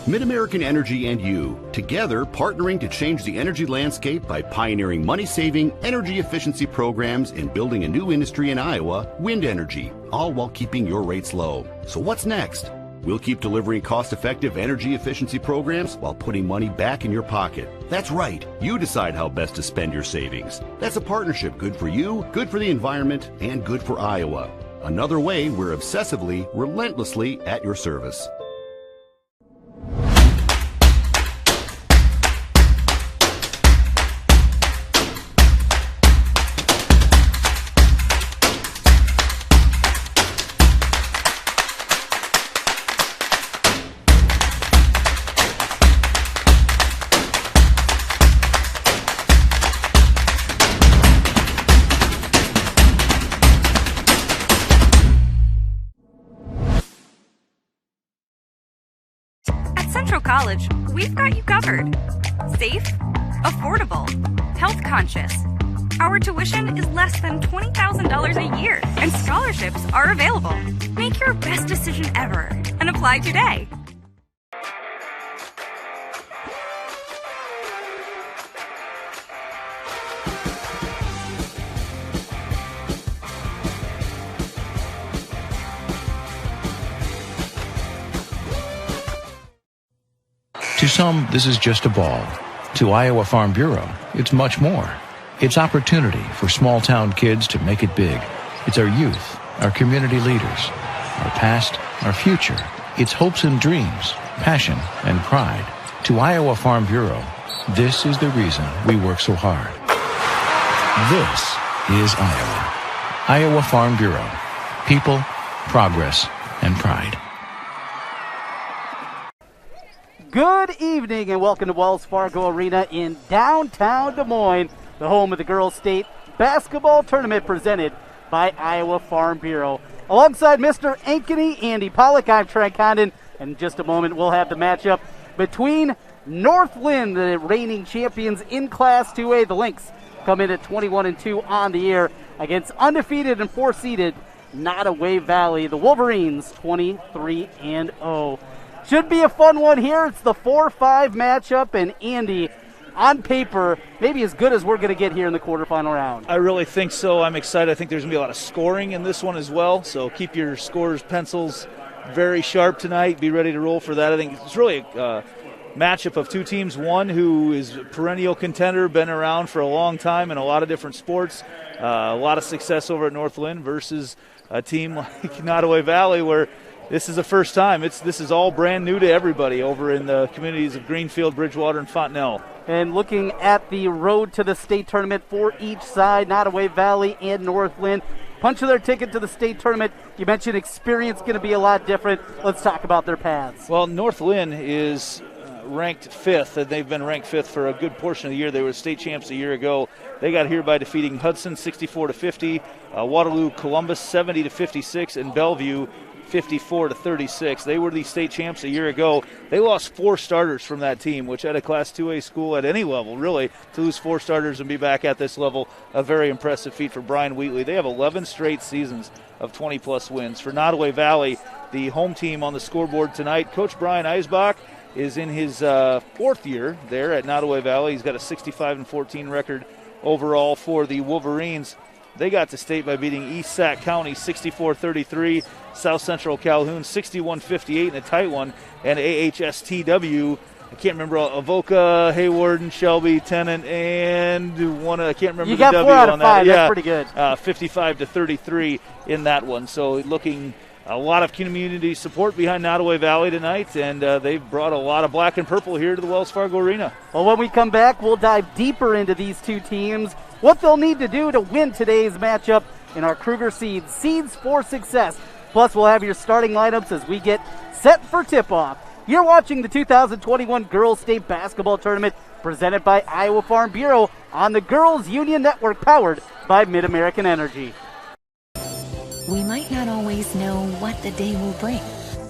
Mid-American Energy and you, together partnering to change the energy landscape by pioneering money-saving, energy efficiency programs and building a new industry in Iowa, wind energy, all while keeping your rates low. So what's next? We'll keep delivering cost-effective energy efficiency programs while putting money back in your pocket. That's right. You decide how best to spend your savings. That's a partnership good for you, good for the environment, and good for Iowa. Another way we're obsessively, relentlessly at your service. College, we've got you covered. Safe, affordable, health conscious. Our tuition is less than $20,000 a year, and scholarships are available. Make your best decision ever and apply today. To some, this is just a ball. To Iowa Farm Bureau, it's much more. It's opportunity for small-town kids to make it big. It's our youth, our community leaders, our past, our future. It's hopes and dreams, passion and pride. To Iowa Farm Bureau, this is the reason we work so hard. This is Iowa. Iowa Farm Bureau. People, progress, and pride. Good evening and welcome to Wells Fargo Arena in downtown Des Moines, the home of the Girls State Basketball Tournament presented by Iowa Farm Bureau. Alongside Mr. Ankeny, Andy Pollock, I'm Trent Condon, and in just a moment we'll have the matchup between North Linn, the reigning champions in Class 2A. The Lynx come in at 21-2 on the year against undefeated and 4-seeded Nodaway Valley. The Wolverines 23-0. Should be a fun one here. It's the 4-5 matchup, and Andy, on paper, maybe as good as we're going to get here in the quarterfinal round. I really think so. I'm excited. I think there's going to be a lot of scoring in this one as well, so keep your scorers' pencils very sharp tonight. Be ready to roll for that. I think it's really a matchup of two teams, one who is a perennial contender, been around for a long time in a lot of different sports, a lot of success over at North Linn, versus a team like Nodaway Valley where this is the first time. This is all brand new to everybody over in the communities of Greenfield, Bridgewater, and Fontenelle. And looking at the road to the state tournament for each side, Nodaway Valley and North Linn, punching their ticket to the state tournament. You mentioned experience going to be a lot different. Let's talk about their paths. Well, North Linn is ranked 5th, and they've been ranked 5th for a good portion of the year. They were state champs a year ago. They got here by defeating Hudson 64-50, Waterloo Columbus 70-56, and Bellevue 54-36. They were the state champs a year ago. They lost 4 starters from that team, which at a Class 2A school at any level, really, to lose 4 starters and be back at this level, a very impressive feat for Brian Wheatley. They have 11 straight seasons of 20-plus wins. For Nodaway Valley, the home team on the scoreboard tonight, Coach Brian Eisbach is in his 4th year there at Nodaway Valley. He's got a 65-14 record overall for the Wolverines. They got to state by beating East Sac County 64-33, South Central Calhoun 61-58 in a tight one, and IGHSAU, I can't remember, Avoca, Hayward, and Shelby, Tennant, and one, I can't remember you the got W 4 out on of that. 5. Yeah, that's pretty good. 55-33 in that one. So looking a lot of community support behind Nodaway Valley tonight, and they've brought a lot of black and purple here to the Wells Fargo Arena. Well, when we come back, we'll dive deeper into these two teams, what they'll need to do to win today's matchup in our Kruger Seeds for Success. Plus, we'll have your starting lineups as we get set for tip-off. You're watching the 2021 Girls State Basketball Tournament presented by Iowa Farm Bureau on the Girls Union Network, powered by Mid-American Energy. We might not always know what the day will bring,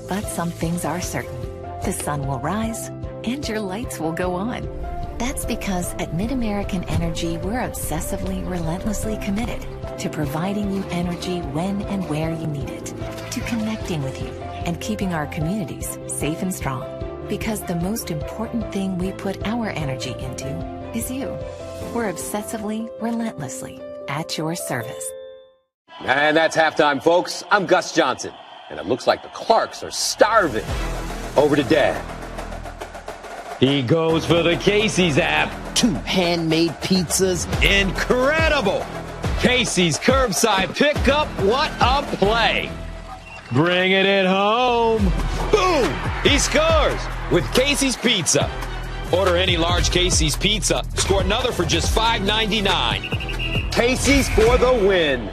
but some things are certain. The sun will rise and your lights will go on. That's because at Mid-American Energy, we're obsessively, relentlessly committed to providing you energy when and where you need it, to connecting with you and keeping our communities safe and strong. Because the most important thing we put our energy into is you. We're obsessively, relentlessly at your service. And that's halftime, folks. I'm Gus Johnson, and it looks like the Clarks are starving. Over to Dad. He goes for the Casey's app. 2 handmade pizzas. Incredible! Casey's curbside pickup. What a play! Bringing it home. Boom! He scores with Casey's Pizza. Order any large Casey's pizza. Score another for just $5.99. Casey's for the win.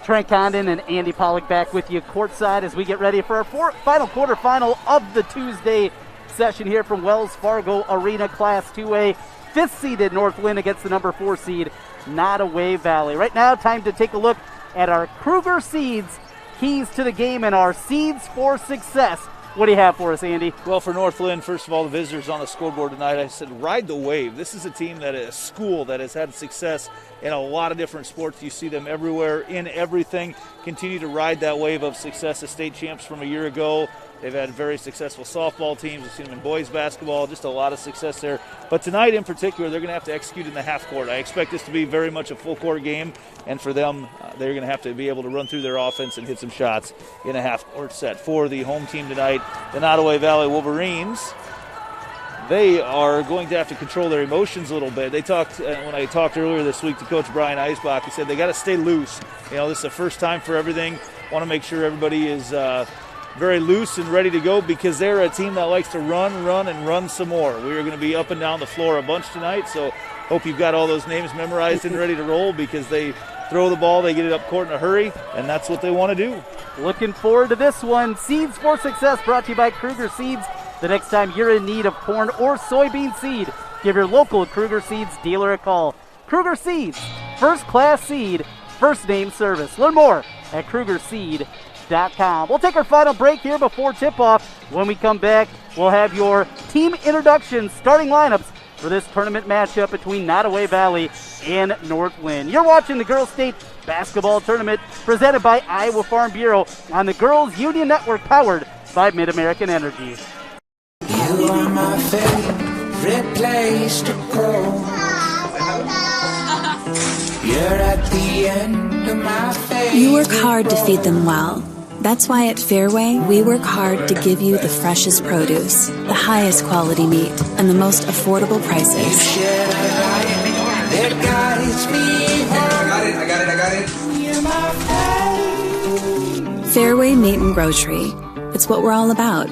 Trent Condon and Andy Pollock back with you courtside as we get ready for our final quarterfinal of the Tuesday session here from Wells Fargo Arena, Class 2A. 5th seeded North Linn against the number 4 seed Nodaway Valley. Right now, time to take a look at our Kruger Seeds keys to the game and our seeds for success. What do you have for us, Andy? Well, for North Linn, first of all, the visitors on the scoreboard tonight, I said ride the wave. This is a team a school that has had success in a lot of different sports. You see them everywhere, in everything. Continue to ride that wave of success as state champs from a year ago. They've had very successful softball teams. We've seen them in boys basketball, just a lot of success there. But tonight in particular, they're going to have to execute in the half court. I expect this to be very much a full court game, and for them, they're going to have to be able to run through their offense and hit some shots in a half court set. For the home team tonight, the Nodaway Valley Wolverines, they are going to have to control their emotions a little bit. They talked, when I talked earlier this week to Coach Brian Eisbach, he said they got to stay loose. This is the first time for everything. Want to make sure everybody is very loose and ready to go because they're a team that likes to run some more. We are going to be up and down the floor a bunch tonight, so hope you've got all those names memorized and ready to roll because they throw the ball, they get it up court in a hurry, and that's what they want to do. Looking forward to this one. Seeds for Success brought to you by Kruger Seeds. The next time you're in need of corn or soybean seed, give your local Kruger Seeds dealer a call. Kruger Seeds, first class seed, first name service. Learn more at KrugerSeed.com. We'll take our final break here before tip-off. When we come back, we'll have your team introductions, starting lineups for this tournament matchup between Nodaway Valley and North Linn. You're watching the Girls State Basketball Tournament presented by Iowa Farm Bureau on the Girls Union Network, powered by Mid-American Energy. You are my favorite place to go. You're at the end of my favorite. You work hard to feed them well. That's why at Fairway, we work hard to give you the freshest produce, the highest quality meat, and the most affordable prices. I got it. Fairway Meat and Grocery. It's what we're all about.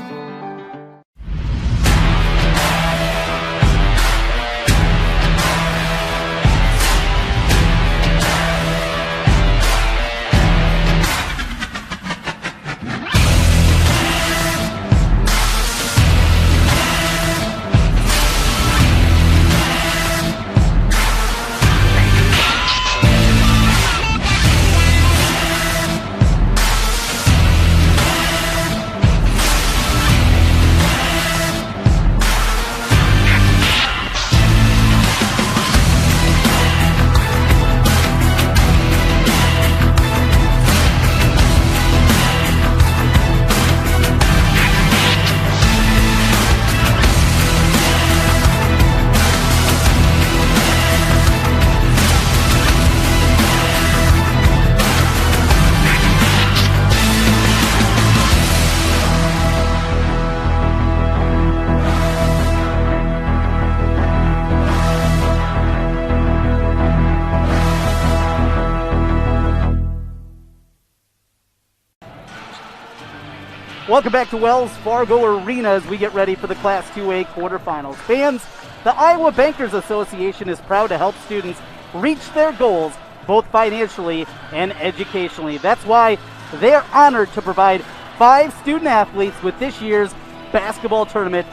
Welcome back to Wells Fargo Arena as we get ready for the Class 2A quarterfinals. Fans, the Iowa Bankers Association is proud to help students reach their goals, both financially and educationally. That's why they are honored to provide 5 student athletes with this year's basketball tournament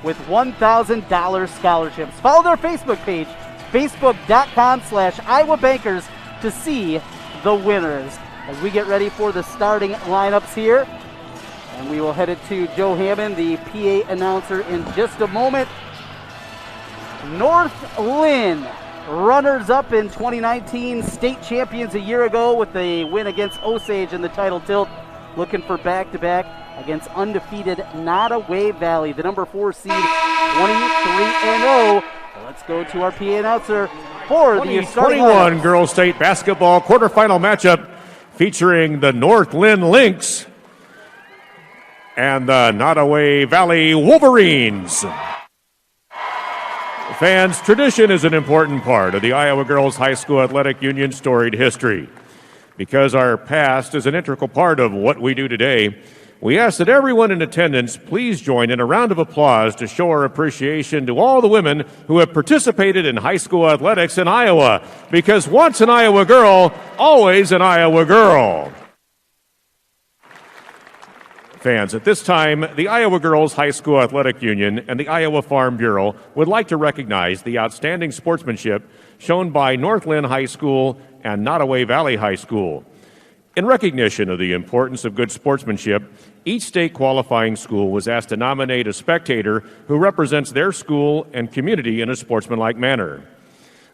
with $1,000 scholarships. Follow their Facebook page, facebook.com/Iowa Bankers, to see the winners. As we get ready for the starting lineups here, and we will head it to Joe Hammond, the PA announcer, in just a moment. North Linn, runners-up in 2019, state champions a year ago with a win against Osage in the title tilt, looking for back-to-back against undefeated Nodaway Valley, the number 4 seed, 23-0. Let's go to our PA announcer for the starting 2021 Girls State Basketball quarterfinal matchup featuring the North Linn Lynx and the Nodaway Valley Wolverines. Fans, tradition is an important part of the Iowa Girls High School Athletic Union's storied history. Because our past is an integral part of what we do today, we ask that everyone in attendance please join in a round of applause to show our appreciation to all the women who have participated in high school athletics in Iowa. Because once an Iowa girl, always an Iowa girl. Fans, at this time, the Iowa Girls High School Athletic Union and the Iowa Farm Bureau would like to recognize the outstanding sportsmanship shown by North Linn High School and Nodaway Valley High School. In recognition of the importance of good sportsmanship, each state qualifying school was asked to nominate a spectator who represents their school and community in a sportsmanlike manner.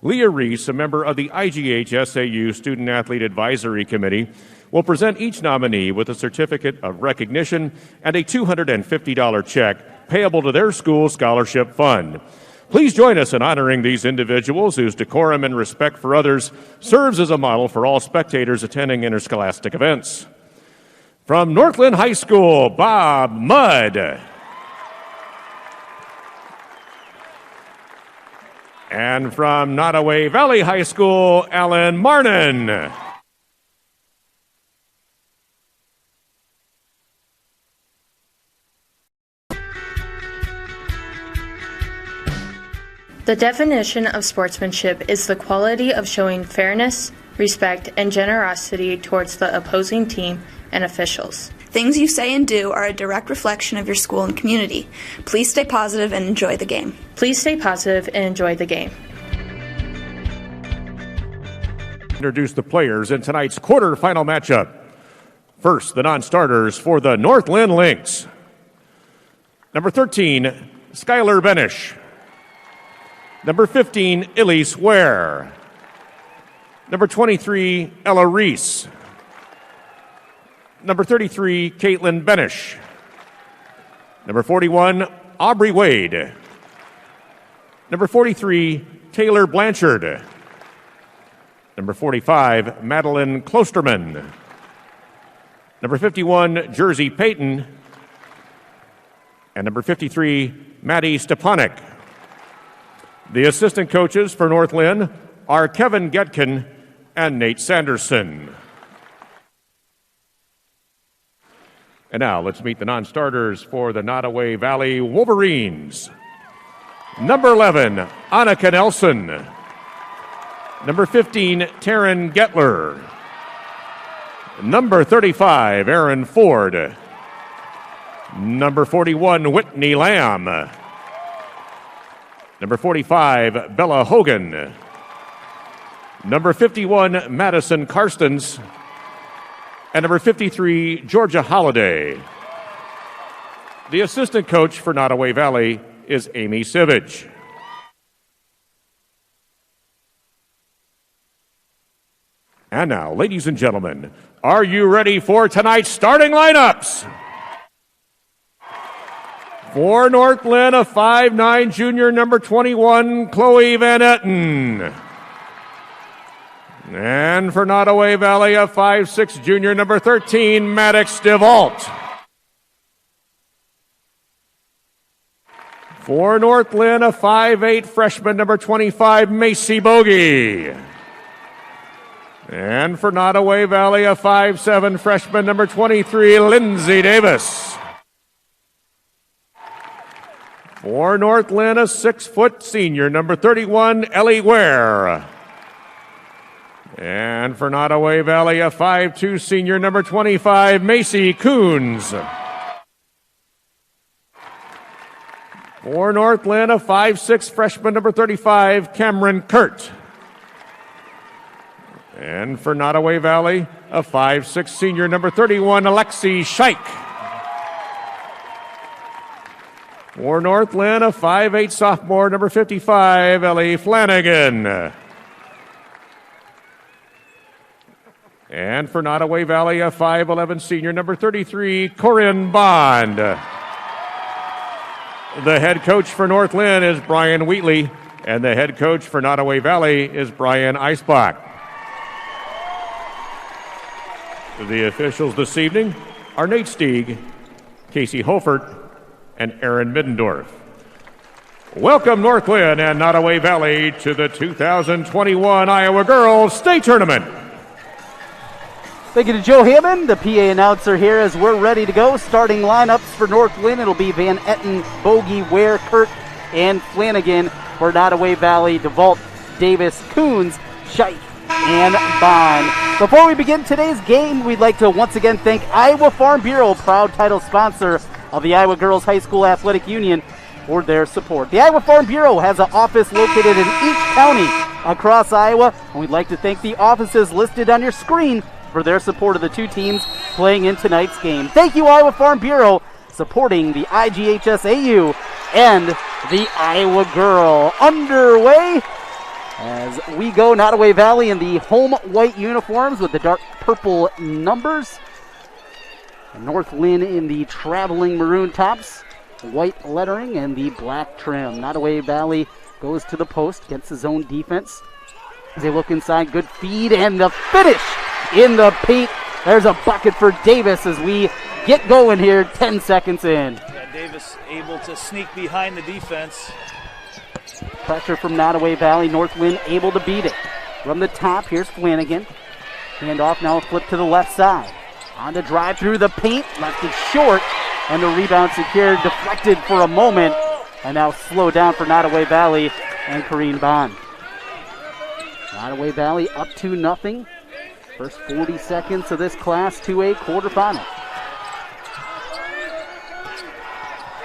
Leah Reese, a member of the IGHSAU Student Athlete Advisory Committee, will present each nominee with a certificate of recognition and a $250 check payable to their school scholarship fund. Please join us in honoring these individuals whose decorum and respect for others serves as a model for all spectators attending interscholastic events. From North Linn High School, Bob Mudd. And from Nodaway Valley High School, Alan Marnin. The definition of sportsmanship is the quality of showing fairness, respect, and generosity towards the opposing team and officials. Things you say and do are a direct reflection of your school and community. Please stay positive and enjoy the game. Please stay positive and enjoy the game. Introduce the players in tonight's quarterfinal matchup. First, the non-starters for the North Linn Lynx. Number 13, Skylar Benish. Number 15, Elise Ware. Number 23, Ella Reese. Number 33, Caitlin Benish. Number 41, Aubrey Wade. Number 43, Taylor Blanchard. Number 45, Madeline Klosterman. Number 51, Jersey Payton. And number 53, Maddie Stepanek. The assistant coaches for North Linn are Kevin Getkin and Nate Sanderson. And now let's meet the non-starters for the Nodaway Valley Wolverines. Number 11, Annika Nelson. Number 15, Taryn Getler. Number 35, Aaron Ford. Number 41, Whitney Lamb. Number 45, Bella Hogan. Number 51, Madison Karstens. And number 53, Georgia Holliday. The assistant coach for Nodaway Valley is Amy Sivage. And now, ladies and gentlemen, are you ready for tonight's starting lineups? For North Linn, a 5'9" junior, number 21, Chloe Van Etten. And for Nodaway Valley, a 5'6" junior, number 13, Maddox DeVault. For North Linn, a 5'8" freshman, number 25, Macy Bogey. And for Nodaway Valley, a 5'7" freshman, number 23, Lindsay Davis. For North Linn, a 6-foot senior, number 31, Ellie Ware. And for Nodaway Valley, a 5'2" senior, number 25, Macy Coons. For North Linn, a 5'6" freshman, number 35, Cameron Kurt. And for Nodaway Valley, a 5'6" senior, number 31, Alexi Scheich. For North Linn, a 5'8" sophomore, number 55, Ellie Flanagan. And for Nodaway Valley, a 5'11 senior, number 33, Corinne Bond. The head coach for North Linn is Brian Wheatley, and the head coach for Nodaway Valley is Brian Eisbach. The officials this evening are Nate Stieg, Casey Hofert, and Aaron Middendorf. Welcome North Linn and Nodaway Valley to the 2021 Iowa Girls State Tournament. Thank you to Joe Hammond, the PA announcer here as we're ready to go. Starting lineups for North Linn, it'll be Van Etten, Bogey, Ware, Kurt, and Flanagan. For Nodaway Valley, DeVault, Davis, Coons, Scheich, and Bond. Before we begin today's game, we'd like to once again thank Iowa Farm Bureau, proud title sponsor of the Iowa Girls High School Athletic Union, for their support. The Iowa Farm Bureau has an office located in each county across Iowa, and we'd like to thank the offices listed on your screen for their support of the two teams playing in tonight's game. Thank you, Iowa Farm Bureau, supporting the IGHSAU and the Iowa Girl. Underway as we go, Nodaway Valley in the home white uniforms with the dark purple numbers. And North Linn in the traveling maroon tops, white lettering, and the black trim. Nodaway Valley goes to the post against his own defense. As they look inside, good feed, and the finish in the paint. There's a bucket for Davis as we get going here 10 seconds in. Yeah, Davis able to sneak behind the defense. Pressure from Nodaway Valley. North Linn able to beat it. From the top, here's Flanagan. Hand off, now a flip to the left side. On the drive through the paint, left it short, and the rebound secured, deflected for a moment, and now slowed down for Nodaway Valley and Corinne Bond. Nodaway Valley up 2-0. First 40 seconds of this Class 2A quarterfinal.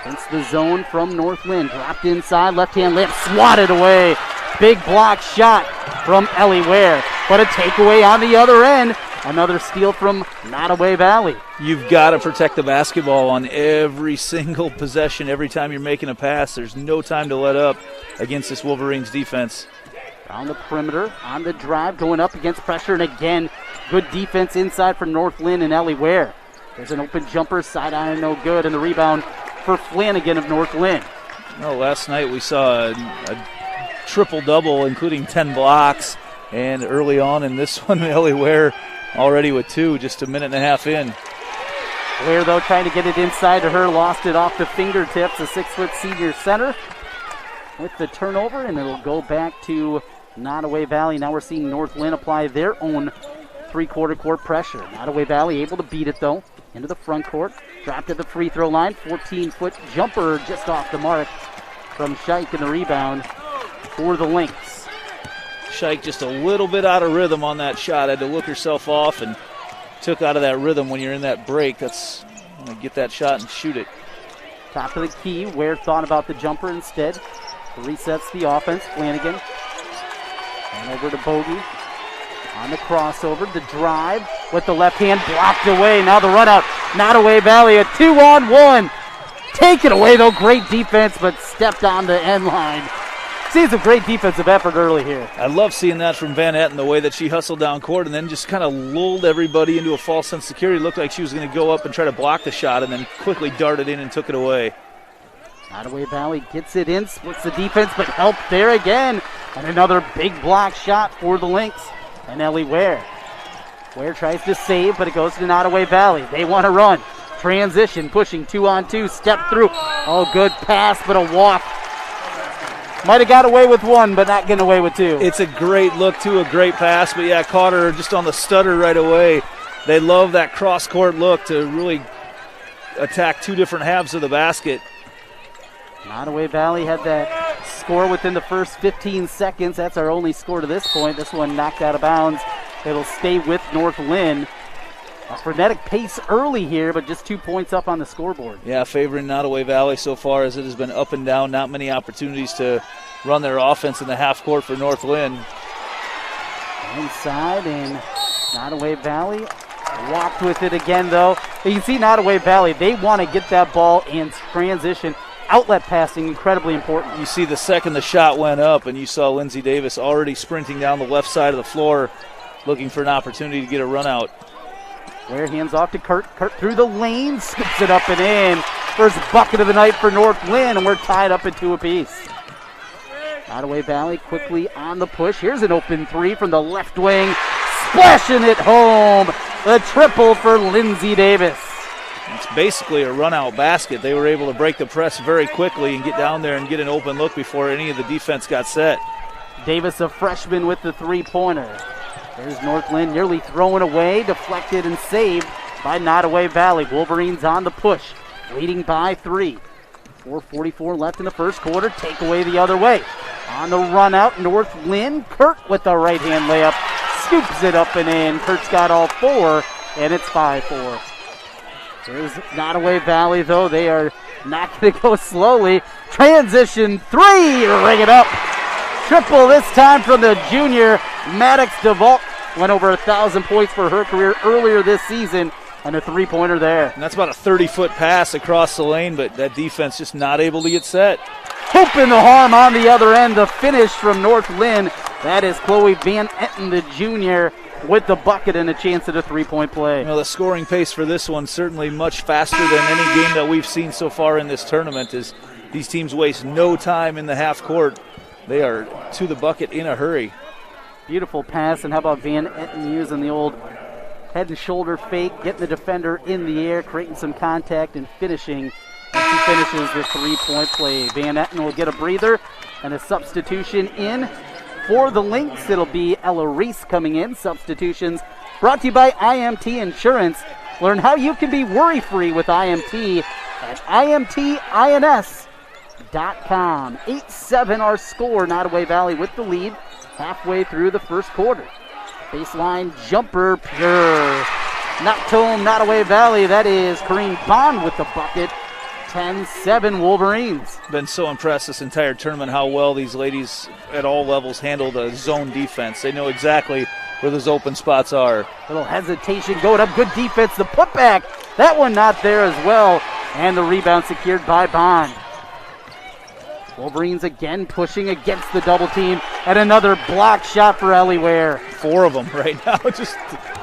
Against the zone from North Linn. Dropped inside, left-hand lip, swatted away. Big block shot from Ellie Ware. But a takeaway on the other end. Another steal from Nodaway Valley. You've got to protect the basketball on every single possession. Every time you're making a pass, there's no time to let up against this Wolverines defense. On the perimeter, on the drive, going up against pressure, and again, good defense inside for North Linn and Ellie Ware. There's an open jumper, side iron, no good, and the rebound for Flanagan of North Linn. Well, last night we saw a triple-double, including 10 blocks, and early on in this one, Ellie Ware already with 2, just a minute and a half in. Ware, though, trying to get it inside to her, lost it off the fingertips, a 6-foot senior center with the turnover, and it'll go back to Nodaway Valley. Now we're seeing North Linn apply their own three-quarter court pressure. Nodaway Valley able to beat it, though, into the front court. Dropped at the free throw line. 14-foot jumper just off the mark from Scheich, and the rebound for the Lynx. Scheich just a little bit out of rhythm on that shot. Had to look herself off and took out of that rhythm when you're in that break. That's get that shot and shoot it. Top of the key. Ware thought about the jumper instead. Resets the offense. Flanagan. And over to Bogey. On the crossover, the drive with the left hand blocked away. Now the run out. Nodaway Valley, a 2-on-1. Taken away, though. Great defense, but stepped on the end line. See some great defensive effort early here. I love seeing that from Van Etten, the way that she hustled down court and then just kind of lulled everybody into a false sense of security. Looked like she was going to go up and try to block the shot and then quickly darted in and took it away. Nodaway Valley gets it in, splits the defense, but help there again. And another big block shot for the Lynx. And Ellie Ware. Ware tries to save, but it goes to Nodaway Valley. They want to run. Transition, pushing 2-on-2, step through. Oh, good pass, but a walk. Might have got away with one, but not getting away with 2. It's a great look, too, a great pass, but yeah, caught her just on the stutter right away. They love that cross-court look to really attack 2 different halves of the basket. Nodaway Valley had that score within the first 15 seconds. That's our only score to this point. This one knocked out of bounds. It'll stay with North Linn. A frenetic pace early here, but just 2 points up on the scoreboard. Yeah, favoring Nodaway Valley so far as it has been up and down. Not many opportunities to run their offense in the half court for North Linn. Inside, and Nodaway Valley walked with it again, though. You can see Nodaway Valley, they want to get that ball in transition. Outlet passing, incredibly important. You see the second the shot went up, and you saw Lindsay Davis already sprinting down the left side of the floor, looking for an opportunity to get a run out. Ware hands off to Kurt. Kurt through the lane, scoops it up and in. First bucket of the night for North Linn, and we're tied up at 2 apiece. Nodaway Valley quickly on the push. Here's an open three from the left wing. Splashing it home. The triple for Lindsay Davis. It's basically a run-out basket. They were able to break the press very quickly and get down there and get an open look before any of the defense got set. Davis, a freshman, with the three-pointer. There's North Linn nearly thrown away, deflected and saved by Nodaway Valley. Wolverines on the push, leading by 3. 4:44 left in the first quarter. Takeaway the other way. On the run out, North Linn. Kurt with the right-hand layup. Scoops it up and in. Kurt's got all 4, and it's 5-4. There's Nodaway Valley, though. They are not going to go slowly. Transition 3. Ring it up. Triple this time from the junior. Maddox DeVault went over 1,000 points for her career earlier this season. And a three-pointer there. And that's about a 30-foot pass across the lane, but that defense just not able to get set. Hoop in the harm on the other end. The finish from North Linn. That is Chloe Van Etten, the junior, with the bucket and a chance at a three-point play. You know, the scoring pace for this one certainly much faster than any game that we've seen so far in this tournament. As these teams waste no time in the half court. They are to the bucket in a hurry. Beautiful pass, and how about Van Etten using the old head and shoulder fake, getting the defender in the air, creating some contact, and finishing. And she finishes the three-point play. Van Etten will get a breather, and a substitution in for the Lynx. It'll be Ella Reese coming in. Substitutions brought to you by IMT Insurance. Learn how you can be worry-free with IMT at IMTINS.com. 8-7 our score. Nodaway Valley with the lead halfway through the first quarter. Baseline jumper, pure. Knocked home, Nodaway Valley. That is Kareem Bond with the bucket. 10-7 Wolverines. Been so impressed this entire tournament how well these ladies at all levels handle the zone defense. They know exactly where those open spots are. Little hesitation going up. Good defense. The putback. That one not there as well. And the rebound secured by Bond. Wolverines again pushing against the double team. And another block shot for Ellie Ware. 4 of them right now, just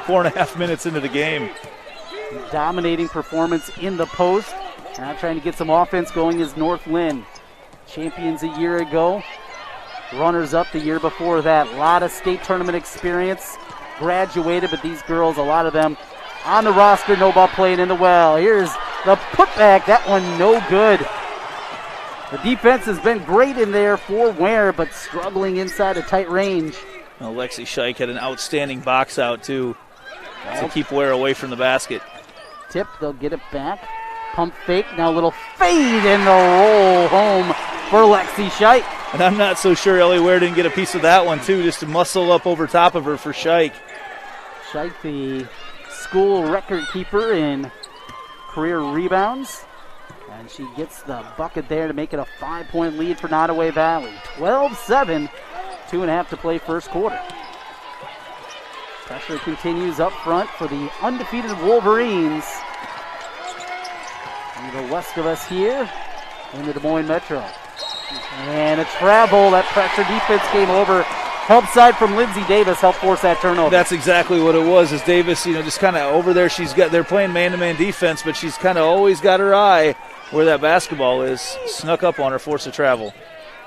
4.5 minutes into the game. Dominating performance in the post. Now trying to get some offense going is North Linn. Champions a year ago. Runners-up the year before that. A lot of state tournament experience. Graduated, but these girls, a lot of them on the roster, no ball playing in the well. Here's the putback. That one no good. The defense has been great in there for Ware, but struggling inside a tight range. Well, Lexi Scheich had an outstanding box out, too, to keep Ware away from the basket. Tip, they'll get it back. Pump fake, now a little fade and the roll home for Lexi Scheich. And I'm not so sure Ellie Ware didn't get a piece of that one, too, just to muscle up over top of her for Scheich. Scheich, the school record keeper in career rebounds. And she gets the bucket there to make it a 5-point lead for Nodaway Valley. 12-7, 2.5 to play first quarter. Pressure continues up front for the undefeated Wolverines. And the west of us here in the Des Moines Metro. And a travel, that pressure defense came over. Help side from Lindsay Davis helped force that turnover. That's exactly what it was. As Davis, just kind of over there, they're playing man-to-man defense, but she's kind of always got her eye where that basketball is. Snuck up on her, force of travel.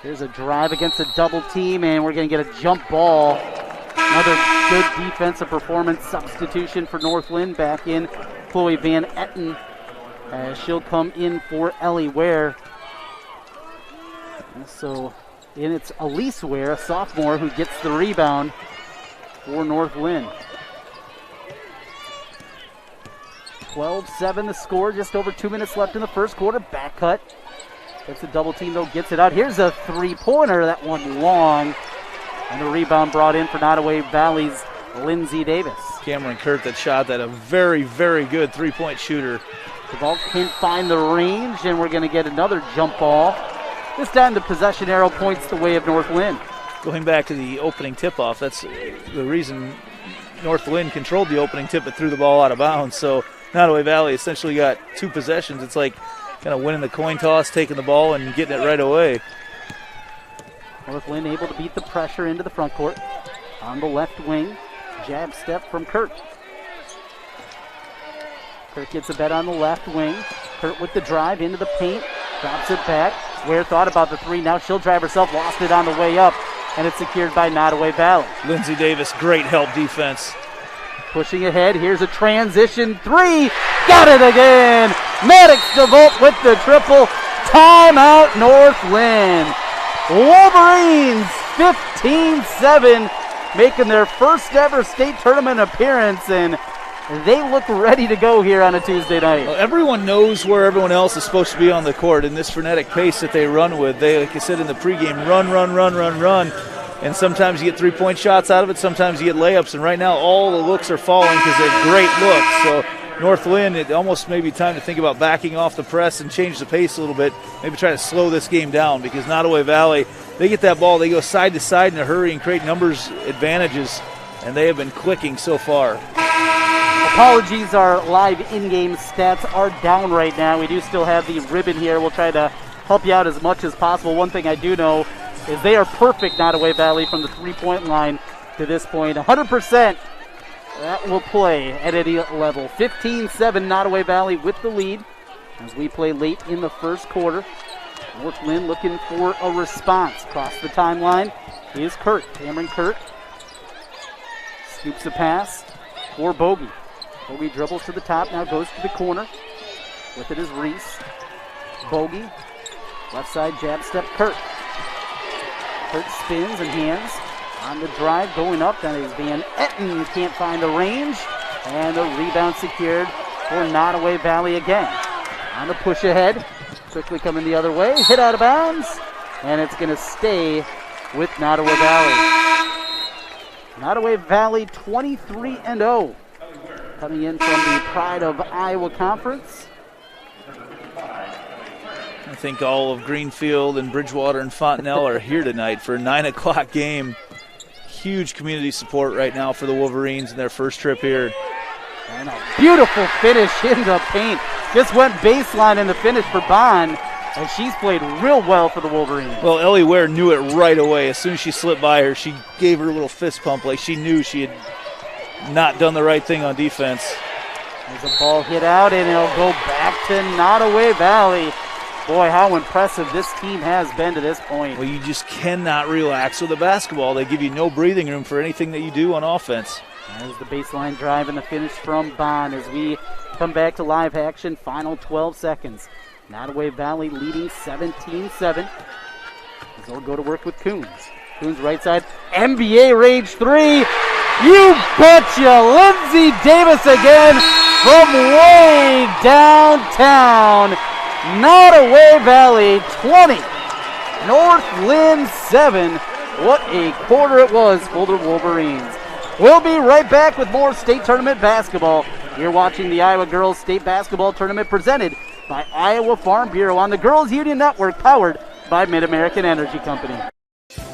Here's a drive against a double team, and we're going to get a jump ball. Another good defensive performance. Substitution for North Linn back in. Chloe Van Etten. She'll come in for Ellie Ware. So in it's Elise Ware, a sophomore, who gets the rebound for North Linn. 12-7 the score, just over 2 minutes left in the first quarter. Back cut. Gets a double team, though, gets it out. Here's a three-pointer, that one long. And the rebound brought in for Nodaway Valley's Lindsay Davis. Cameron Kurt that shot that, a very, very good three-point shooter. The ball can't find the range, and we're going to get another jump ball. This time the possession arrow points the way of North Linn. Going back to the opening tip-off, that's the reason North Linn controlled the opening tip but threw the ball out of bounds. So Nodaway Valley essentially got 2 possessions. It's like kind of winning the coin toss, taking the ball, and getting it right away. North Linn able to beat the pressure into the front court. On the left wing, Jab step from Kurt. Kurt gets a bet on the left wing. Kurt with the drive into the paint. Drops it back. Ware thought about the three. Now she'll drive herself. Lost it on the way up. And it's secured by Nodaway Valley. Lindsay Davis, great help defense. Pushing ahead. Here's a transition three. Got it again. Maddox DeVolt with the triple. Timeout North Linn. Wolverines 15-7. Making their first ever state tournament appearance, and they look ready to go here on a Tuesday night. Well, everyone knows where everyone else is supposed to be on the court in this frenetic pace that they run with. They, like I said in the pregame, run. And sometimes you get three-point shots out of it, sometimes you get layups. And right now all the looks are falling because they're great looks. So North Linn, it almost may be time to think about backing off the press and change the pace a little bit. Maybe try to slow this game down because Nodaway Valley, they get that ball, they go side to side in a hurry and create numbers advantages, and they have been clicking so far. Apologies, our live in-game stats are down right now. We do still have the ribbon here. We'll try to help you out as much as possible. One thing I do know is they are perfect, Nodaway Valley, from the three-point line to this point. 100%. That will play at any level. 15-7 Nodaway Valley with the lead as we play late in the first quarter. North Linn looking for a response. Across the timeline is Kurt. Cameron Kurt scoops the pass for Bogey. Bogey dribbles to the top, now goes to the corner. With it is Reese. Bogey, left side jab step, Kurt. Kurt spins and hands. On the drive, going up, that is Van Etten, can't find the range, and the rebound secured for Nodaway Valley again. On the push ahead, quickly coming the other way, hit out of bounds, and it's going to stay with Nodaway Valley. Nodaway Valley 23-0, coming in from the Pride of Iowa Conference. I think all of Greenfield and Bridgewater and Fontenelle are here tonight for a 9 o'clock game. Huge community support right now for the Wolverines in their first trip here. And a beautiful finish in the paint. Just went baseline in the finish for Bond, and she's played real well for the Wolverines. Well, Ellie Ware knew it right away. As soon as she slipped by her, she gave her a little fist pump like she knew she had not done the right thing on defense. There's a ball hit out, and it'll go back to Nodaway Valley. Boy, how impressive this team has been to this point. Well, you just cannot relax with the basketball. They give you no breathing room for anything that you do on offense. There's the baseline drive and the finish from Bond as we come back to live action. Final 12 seconds. Nodaway Valley leading 17-7. As they'll go to work with Coons. Coons right side. NBA Rage 3. You betcha! Lindsay Davis again from way downtown. Nodaway Valley 20, North Linn 7. What a quarter it was for the Wolverines. We'll be right back with more state tournament basketball. You're watching the Iowa Girls State Basketball Tournament presented by Iowa Farm Bureau on the Girls Union Network, powered by Mid-American Energy Company.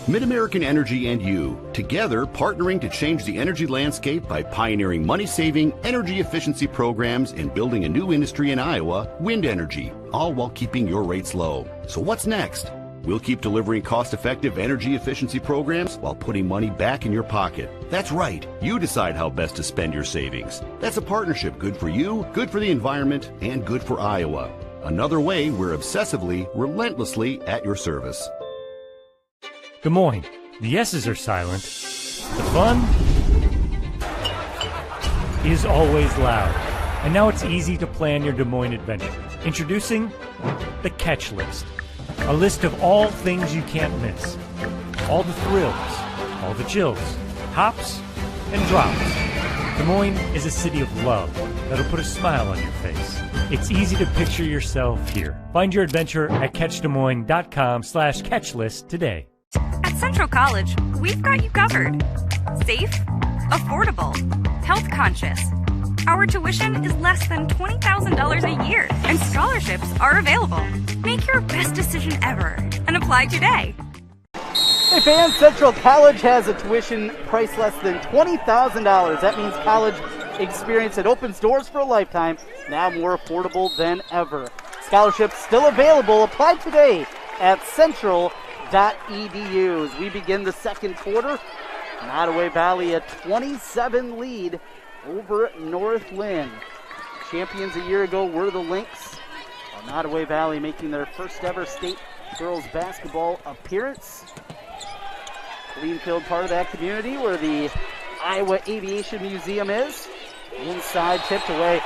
Mid-American Energy and you, together partnering to change the energy landscape by pioneering money-saving, energy efficiency programs and building a new industry in Iowa, wind energy, all while keeping your rates low. So what's next? We'll keep delivering cost-effective energy efficiency programs while putting money back in your pocket. That's right. You decide how best to spend your savings. That's a partnership good for you, good for the environment, and good for Iowa. Another way we're obsessively, relentlessly at your service. Des Moines. The S's are silent. The fun is always loud. And now it's easy to plan your Des Moines adventure. Introducing the Catch List. A list of all things you can't miss. All the thrills, all the chills, hops and drops. Des Moines is a city of love that'll put a smile on your face. It's easy to picture yourself here. Find your adventure at catchdesmoines.com/catchlist today. At Central College, we've got you covered. Safe, affordable, health conscious. Our tuition is less than $20,000 a year, and scholarships are available. Make your best decision ever and apply today. Hey fans, Central College has a tuition price less than $20,000. That means college experience that opens doors for a lifetime, now more affordable than ever. Scholarships still available. Apply today at central.edu. As we begin the second quarter, Nodaway Valley a 27 lead over North Linn. Champions a year ago were the Lynx. Nodaway Valley making their first ever state girls basketball appearance. Greenfield, part of that community where the Iowa Aviation Museum is. Inside, tipped away.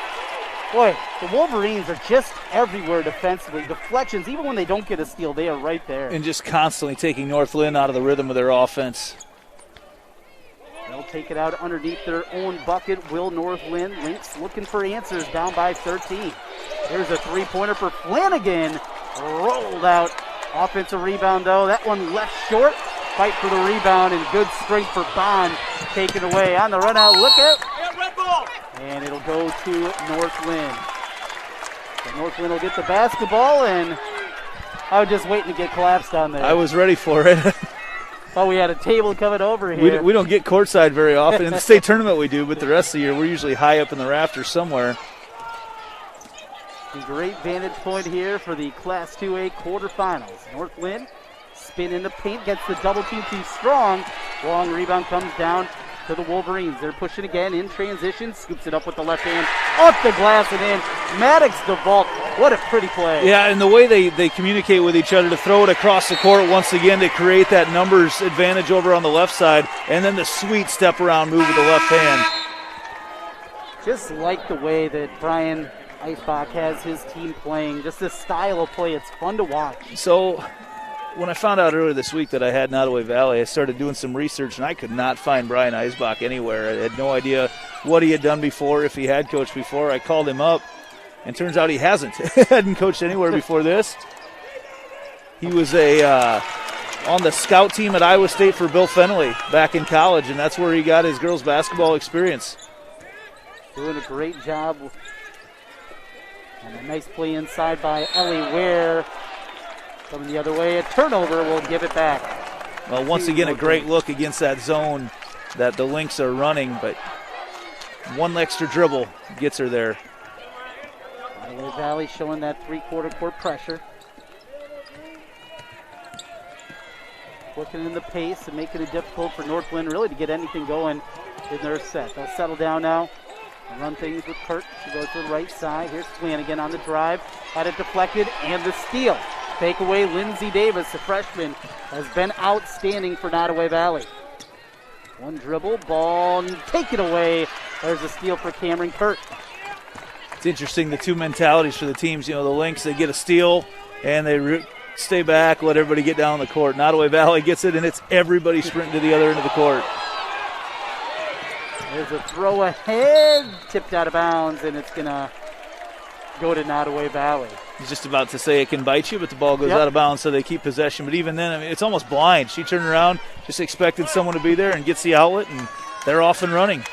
Boy, the Wolverines are just everywhere defensively. Deflections, even when they don't get a steal, they are right there. And just constantly taking North Linn out of the rhythm of their offense. They'll take it out underneath their own bucket. Will North Linn. Lynx looking for answers, down by 13. There's a three-pointer for Flanagan. Rolled out. Offensive rebound, though. That one left short. Fight for the rebound, and good strength for Bond. Taken away on the run out. Look out. And it'll go to North Linn. So North Linn will get the basketball, and I was just waiting to get collapsed on there. I was ready for it. Oh, we had a table coming over here. We don't get courtside very often. In the state tournament we do, but the rest of the year we're usually high up in the rafters somewhere. A great vantage point here for the Class 2A quarterfinals. North Linn spin in the paint, gets the double team too strong. Long rebound comes down to the Wolverines. They're pushing again in transition, scoops it up with the left hand, off the glass and in. Maddox DeVault, what a pretty play. Yeah, and the way they communicate with each other to throw it across the court once again to create that numbers advantage over on the left side, and then the sweet step around move with the left hand. Just like the way that Brian Eisbach has his team playing, just this style of play, it's fun to watch. So when I found out earlier this week that I had Nodaway Valley, I started doing some research, and I could not find Brian Eisbach anywhere. I had no idea what he had done before, if he had coached before. I called him up, and turns out he hasn't. Hadn't coached anywhere before this. He was on the scout team at Iowa State for Bill Fennelly back in college, and that's where he got his girls basketball experience. Doing a great job. And a nice play inside by Ellie Ware. Coming the other way, a turnover will give it back. Well, once again, a great look against that zone that the Lynx are running, but one extra dribble gets her there. Nodaway Valley showing that three-quarter court pressure. Working in the pace and making it difficult for North Linn really to get anything going in their set. They'll settle down now. Run things with Kurt. She goes to the right side. Here's Flanagan on the drive. Had it deflected, and the steal. Take away Lindsey Davis, the freshman, has been outstanding for Nodaway Valley. One dribble, ball, and take it away. There's a steal for Cameron Kurt. It's interesting, the two mentalities for the teams. You know, the Lynx, they get a steal, and they stay back, let everybody get down the court. Nodaway Valley gets it, and it's everybody sprinting to the other end of the court. There's a throw ahead, tipped out of bounds, and it's going to go to Nodaway Valley. He's just about to say it can bite you, but the ball goes out of bounds, so they keep possession. But even then, I mean, it's almost blind. She turned around, just expected someone to be there, and gets the outlet, and they're off and running.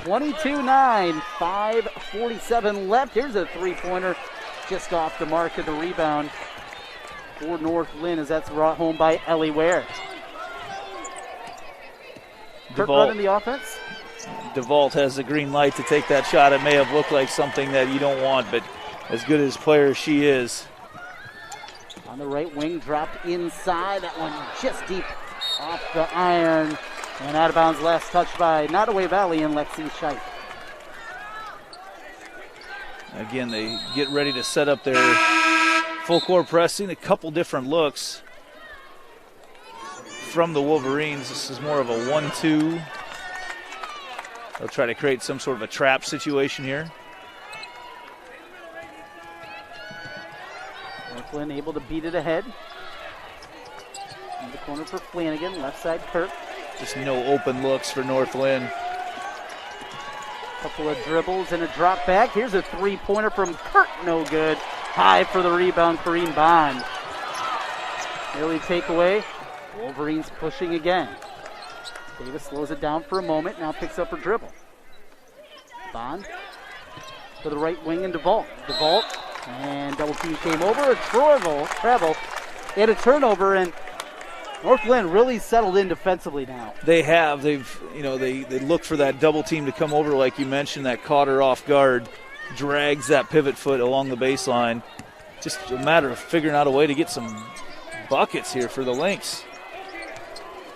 22-9, 5:47 left. Here's a three-pointer just off the mark of the rebound for North Linn as that's brought home by Ellie Ware. Kurt running the offense. DeVault has the green light to take that shot. It may have looked like something that you don't want, but as good as player as she is. On the right wing, dropped inside. That one just deep off the iron. And out of bounds, last touch by Nodaway Valley and Lexi Scheidt. Again, they get ready to set up their full court pressing. A couple different looks from the Wolverines. This is more of a 1-2. They'll try to create some sort of a trap situation here. North Linn able to beat it ahead. In the corner for Flanagan, left side Kurt. Just no open looks for North Linn. Couple of dribbles and a drop back. Here's a three-pointer from Kurt, no good. High for the rebound, Kareem Bond. Early takeaway. Wolverines pushing again. Davis slows it down for a moment, now picks up her dribble. Bond to the right wing and DeVault. DeVault, and double team came over, a travel, and a turnover, and North Linn really settled in defensively now. They have. They look for that double team to come over, like you mentioned, that caught her off guard, drags that pivot foot along the baseline. Just a matter of figuring out a way to get some buckets here for the Lynx.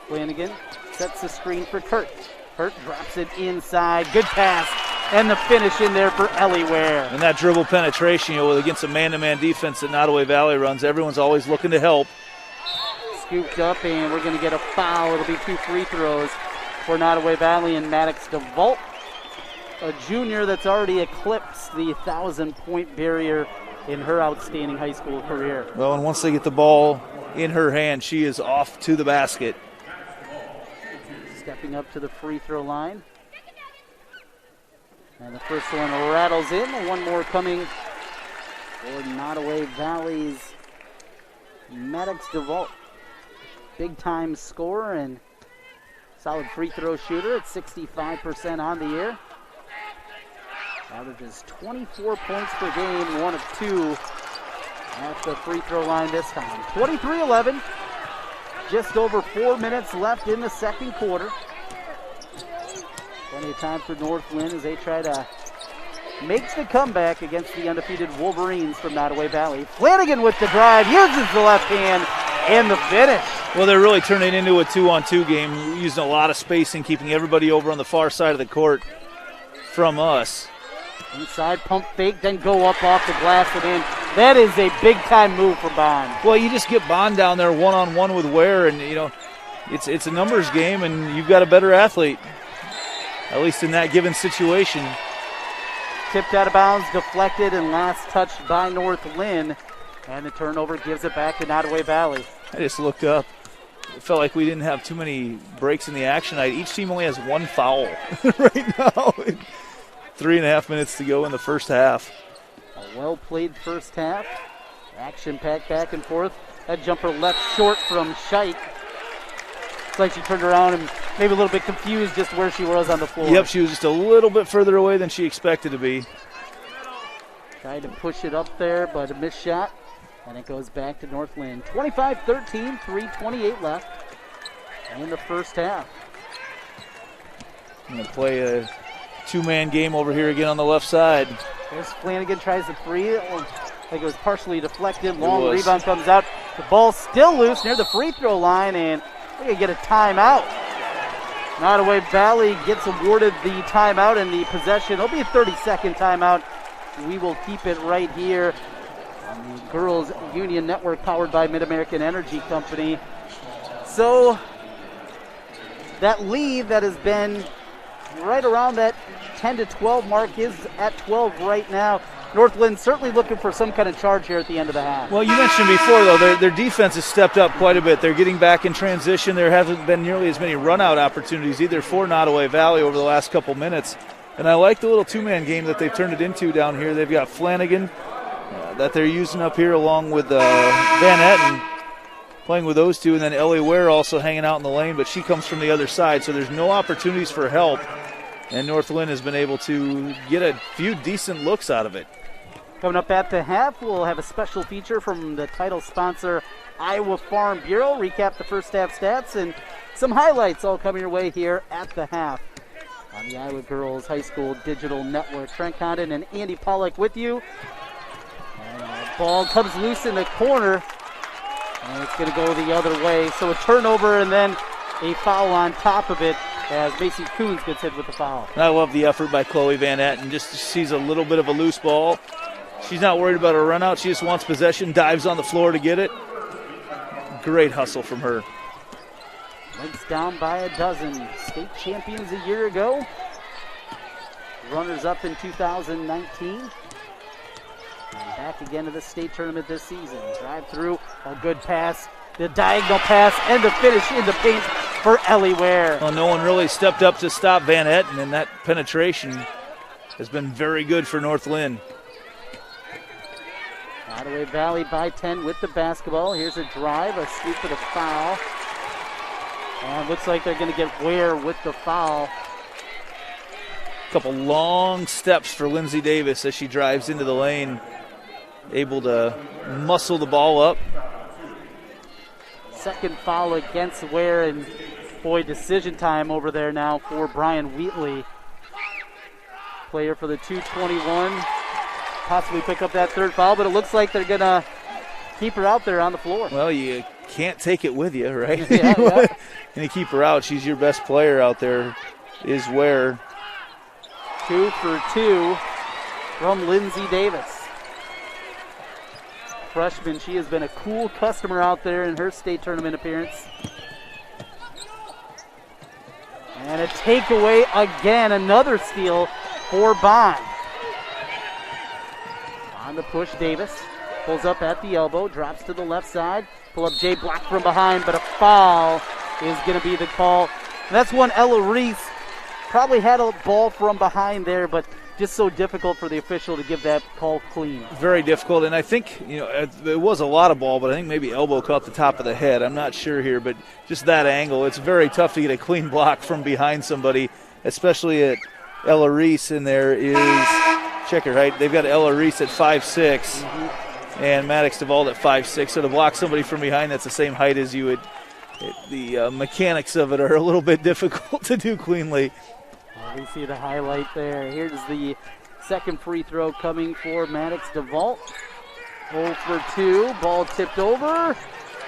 Flanagan sets the screen for Kurt. Kurt drops it inside. Good pass. And the finish in there for Ellie Ware. And that dribble penetration, against a man-to-man defense that Nodaway Valley runs, everyone's always looking to help. Scooped up, and we're going to get a foul. It'll be 2 free throws for Nodaway Valley and Maddox DeVault, a junior that's already eclipsed the 1,000-point barrier in her outstanding high school career. Well, and once they get the ball in her hand, she is off to the basket. Stepping up to the free throw line. And the first one rattles in. One more coming for Nodaway Valley's Maddox DeVault. Big-time scorer and solid free throw shooter at 65% on the year. Averages 24 points per game, 1 of 2 at the free throw line this time. 23-11. Just over 4 minutes left in the second quarter. Plenty of time for North Linn as they try to make the comeback against the undefeated Wolverines from Nodaway Valley. Flanagan with the drive, uses the left hand, and the finish. Well, they're really turning into a 2-on-2 game, using a lot of spacing, keeping everybody over on the far side of the court from us. Inside pump fake, then go up off the glass and in. That is a big-time move for Bond. Well, you just get Bond down there one-on-one with Ware, and, it's a numbers game, and you've got a better athlete, at least in that given situation. Tipped out of bounds, deflected, and last touched by North Linn. And the turnover gives it back to Nodaway Valley. I just looked up. It felt like we didn't have too many breaks in the action. Each team only has 1 foul right now. 3.5 minutes to go in the first half. A well-played first half. Action-packed back and forth. That jumper left short from Scheidt. It's like she turned around and maybe a little bit confused just where she was on the floor. Yep, she was just a little bit further away than she expected to be. Tried to push it up there, but a missed shot. And it goes back to North Linn. 25-13, 3:28 left in the first half. I'm going to play a 2-man game over here again on the left side. There's Flanagan, tries the free. I think it was partially deflected. Long rebound comes out. The ball's still loose near the free throw line, and we're going to get a timeout. Nodaway Valley gets awarded the timeout and the possession. It'll be a 30-second timeout. We will keep it right here on the Girls Union Network powered by Mid-American Energy Company. So that lead that has been right around that 10-12 mark is at 12 right now. North Linn certainly looking for some kind of charge here at the end of the half. Well, you mentioned before, though, their defense has stepped up quite a bit. They're getting back in transition. There haven't been nearly as many run-out opportunities either for Nodaway Valley over the last couple minutes. And I like the little 2-man game that they've turned it into down here. They've got Flanagan that they're using up here along with Van Etten, playing with those two, and then Ellie Ware also hanging out in the lane, but she comes from the other side, so there's no opportunities for help. And North Linn has been able to get a few decent looks out of it. Coming up at the half, we'll have a special feature from the title sponsor, Iowa Farm Bureau. Recap the first half stats and some highlights all coming your way here at the half on the Iowa Girls High School Digital Network. Trent Condon and Andy Pollack with you. And the ball comes loose in the corner, and it's going to go the other way. So a turnover and then a foul on top of it as Macy Coons gets hit with the foul. I love the effort by Chloe Van Etten. Just sees a little bit of a loose ball. She's not worried about a run out. She just wants possession, dives on the floor to get it. Great hustle from her. Legs down by a dozen. State champions a year ago. Runners up in 2019. And back again to the state tournament this season. Drive through, a good pass. The diagonal pass and the finish in the paint for Ellie Ware. Well, no one really stepped up to stop Van Etten, and that penetration has been very good for North Linn. Nodaway Valley by 10 with the basketball. Here's a drive, a scoop for the foul. And looks like they're going to get Ware with the foul. A couple long steps for Lindsay Davis as she drives into the lane. Able to muscle the ball up. Second foul against Ware, and boy, decision time over there now for Brian Wheatley. Player for the 221. Possibly pick up that third foul, but it looks like they're going to keep her out there on the floor. Well, you can't take it with you, right? Yeah. And you keep her out. She's your best player out there, is Ware. 2 for 2 from Lindsay Davis. Freshman, she has been a cool customer out there in her state tournament appearance. And a takeaway again, another steal for Bond. On the push, Davis pulls up at the elbow, drops to the left side. Pull up Jay, blocked from behind, but a foul is going to be the call. And that's one Ella Reese probably had a ball from behind there, but just so difficult for the official to give that call clean. Very difficult, and I think, it was a lot of ball, but I think maybe elbow caught the top of the head. I'm not sure here, but just that angle, it's very tough to get a clean block from behind somebody, especially at Ella Reese in there is, check her height, they've got Ella Reese at 5'6", and Maddox DeVault at 5'6", so to block somebody from behind that's the same height as you, the mechanics of it are a little bit difficult to do cleanly. We see the highlight there. Here's the second free throw coming for Maddox DeVault. 0 for 2. Ball tipped over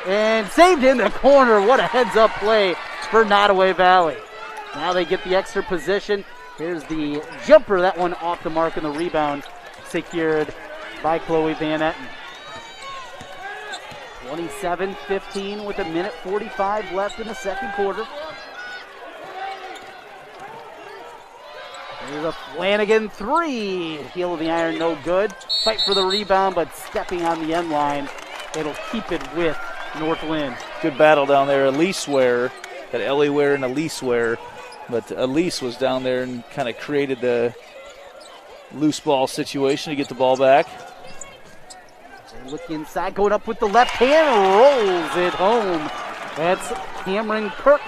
and saved in the corner. What a heads-up play for Nodaway Valley. Now they get the extra position. Here's the jumper. That one off the mark, and the rebound secured by Chloe Van Etten. 27-15 with 1:45 left in the second quarter. There's a Flanagan 3. Heel of the iron, no good. Fight for the rebound, but stepping on the end line, it'll keep it with North Linn. Good battle down there. Elise Ware, got Ellie Ware and Elise Ware, but Elise was down there and kind of created the loose ball situation to get the ball back. They look inside, going up with the left hand, rolls it home. That's Cameron Kirk.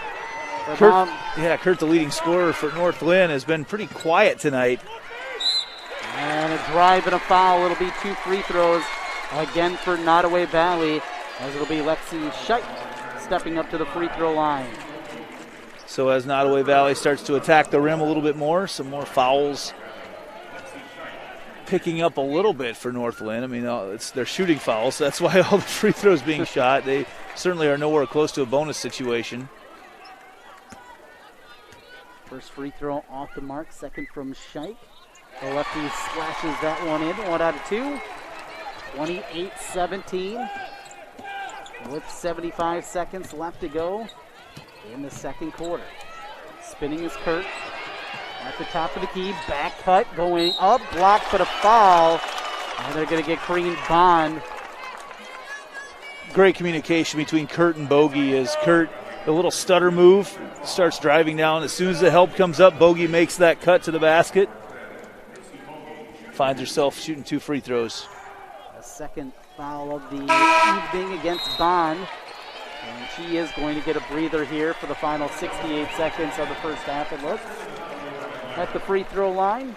Kurt, the leading scorer for North Linn, has been pretty quiet tonight. And a drive and a foul. It'll be 2 free throws again for Nodaway Valley, as it'll be Lexi Scheidt stepping up to the free throw line. So as Nodaway Valley starts to attack the rim a little bit more, some more fouls picking up a little bit for North Linn. I mean, they're shooting fouls. That's why all the free throws being shot. They certainly are nowhere close to a bonus situation. First free throw off the mark, second from Scheidt. The lefty splashes that one in, 1 out of 2. 28-17 with 75 seconds left to go in the second quarter. Spinning is Kurt at the top of the key, back cut going up, blocked, but a foul. And they're going to get Green Bond. Great communication between Kurt and Bogey as Kurt, a little stutter move, starts driving down. As soon as the help comes up, Bogey makes that cut to the basket. Finds herself shooting 2 free throws. A second foul of the evening against Bond. And she is going to get a breather here for the final 68 seconds of the first half, it looks. At the free throw line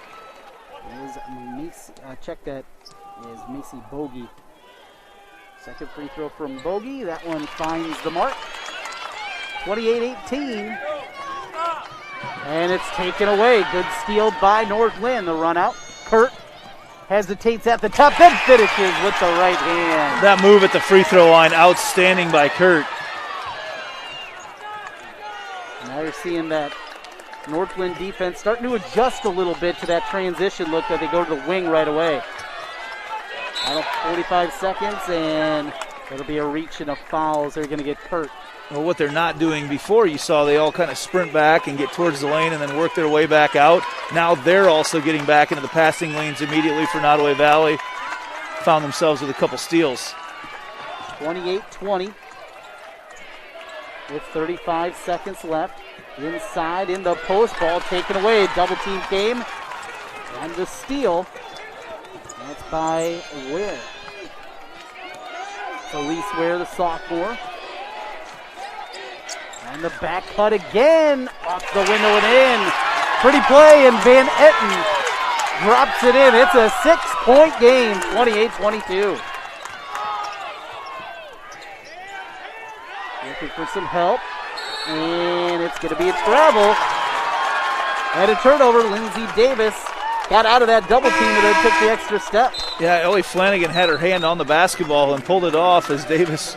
is Macy, Macy Bogey. Second free throw from Bogey. That one finds the mark. 28-18. And it's taken away. Good steal by North Linn. The run out. Kurt hesitates at the top, then finishes with the right hand. That move at the free throw line, outstanding by Kurt. Now you're seeing that North Linn defense starting to adjust a little bit to that transition look that they go to the wing right away. Final 45 seconds, and it'll be a reach and a foul as they're going to get Kurt. Well, what they're not doing before, you saw they all kind of sprint back and get towards the lane and then work their way back out. Now they're also getting back into the passing lanes immediately for Nodaway Valley. Found themselves with a couple steals. 28-20 with 35 seconds left. Inside in the post, ball taken away. Double team came. And the steal. That's by Ware. Elise Ware, the sophomore. And the back cut again. Off the window and in. Pretty play, and Van Etten drops it in. It's a 6-point game, 28-22. Looking for some help. And it's going to be a travel. And a turnover. Lindsay Davis got out of that double team and then took the extra step. Yeah, Ellie Flanagan had her hand on the basketball and pulled it off as Davis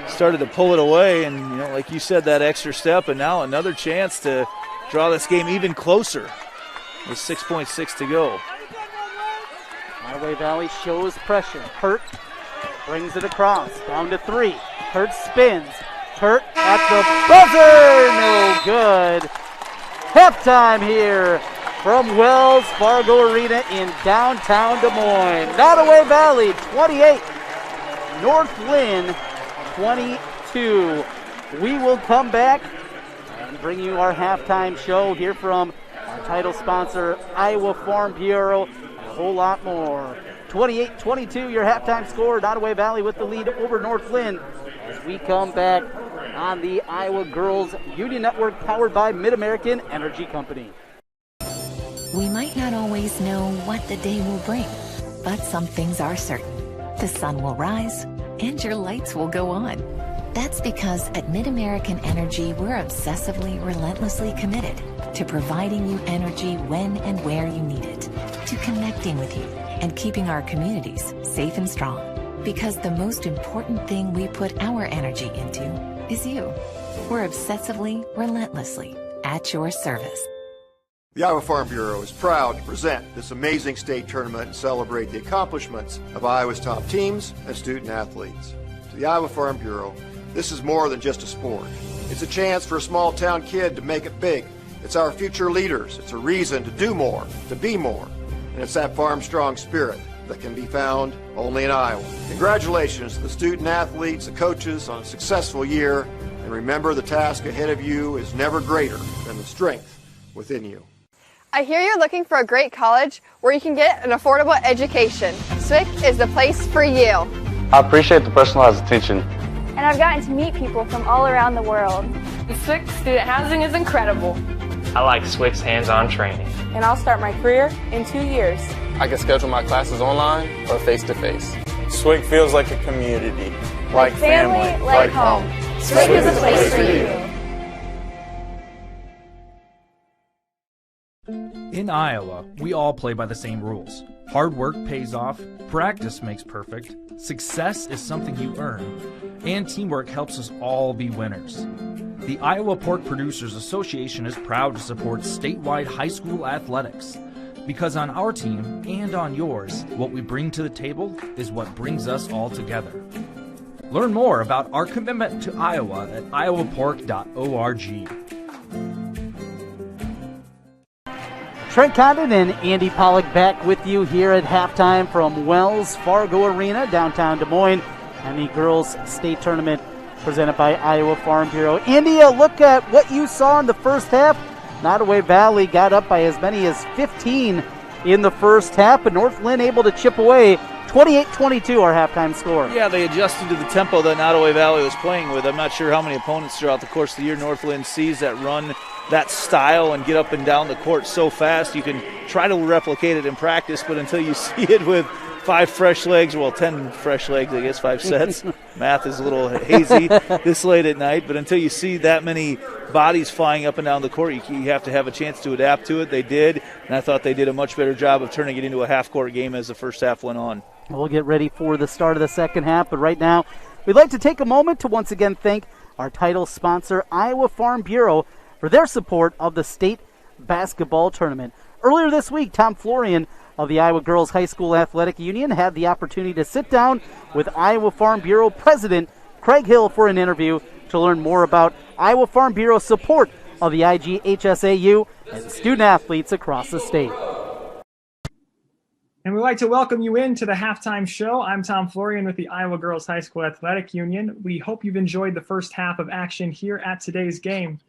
started to pull it away, and like you said, that extra step, and now another chance to draw this game even closer with 6.6 to go. Nodaway Valley shows pressure. Hurt brings it across, down to 3. Hurt spins. Hurt at the buzzer, no good. Halftime here from Wells Fargo Arena in downtown Des Moines. Nodaway Valley 28, North Linn 22. We will come back and bring you our halftime show here from our title sponsor, Iowa Farm Bureau, and a whole lot more. 28-22, your halftime score. Nodaway Valley with the lead over North Linn as we come back on the Iowa Girls Union Network, powered by Mid-American Energy Company. We might not always know what the day will bring, but some things are certain. The sun will rise and your lights will go on. That's because at Mid-American Energy, we're obsessively, relentlessly committed to providing you energy when and where you need it, to connecting with you and keeping our communities safe and strong. Because the most important thing we put our energy into is you. We're obsessively, relentlessly at your service. The Iowa Farm Bureau is proud to present this amazing state tournament and celebrate the accomplishments of Iowa's top teams and student athletes. To the Iowa Farm Bureau, this is more than just a sport. It's a chance for a small town kid to make it big. It's our future leaders. It's a reason to do more, to be more. And it's that farm strong spirit that can be found only in Iowa. Congratulations to the student athletes, the coaches on a successful year, and remember the task ahead of you is never greater than the strength within you. I hear you're looking for a great college where you can get an affordable education. SWIC is the place for you. I appreciate the personalized attention. And I've gotten to meet people from all around the world. The SWIC student housing is incredible. I like SWIC's hands-on training. And I'll start my career in 2 years. I can schedule my classes online or face-to-face. SWIC feels like a community, like family, like home. SWIC is a place for you. In Iowa, we all play by the same rules. Hard work pays off, practice makes perfect, success is something you earn, and teamwork helps us all be winners. The Iowa Pork Producers Association is proud to support statewide high school athletics. Because on our team and on yours, what we bring to the table is what brings us all together. Learn more about our commitment to Iowa at iowapork.org. Trent Condon and Andy Pollock back with you here at halftime from Wells Fargo Arena, downtown Des Moines, and the Girls State Tournament presented by Iowa Farm Bureau. Andy, a look at what you saw in the first half. Nodaway Valley got up by as many as 15 in the first half, but North Linn able to chip away. 28-22 our halftime score. Yeah, they adjusted to the tempo that Nodaway Valley was playing with. I'm not sure how many opponents throughout the course of the year North Linn sees that run that style and get up and down the court so fast. You can try to replicate it in practice, but until you see it with 5 fresh legs, well, 10 fresh legs, I guess, 5 sets. Math is a little hazy this late at night, but until you see that many bodies flying up and down the court, you have to have a chance to adapt to it. They did, and I thought they did a much better job of turning it into a half-court game as the first half went on. We'll get ready for the start of the second half, but right now we'd like to take a moment to once again thank our title sponsor, Iowa Farm Bureau, for their support of the state basketball tournament. Earlier this week, Tom Florian of the Iowa Girls High School Athletic Union had the opportunity to sit down with Iowa Farm Bureau President Craig Hill for an interview to learn more about Iowa Farm Bureau's support of the IGHSAU and student athletes across the state. And we'd like to welcome you into the halftime show. I'm Tom Florian with the Iowa Girls High School Athletic Union. We hope you've enjoyed the first half of action here at today's game.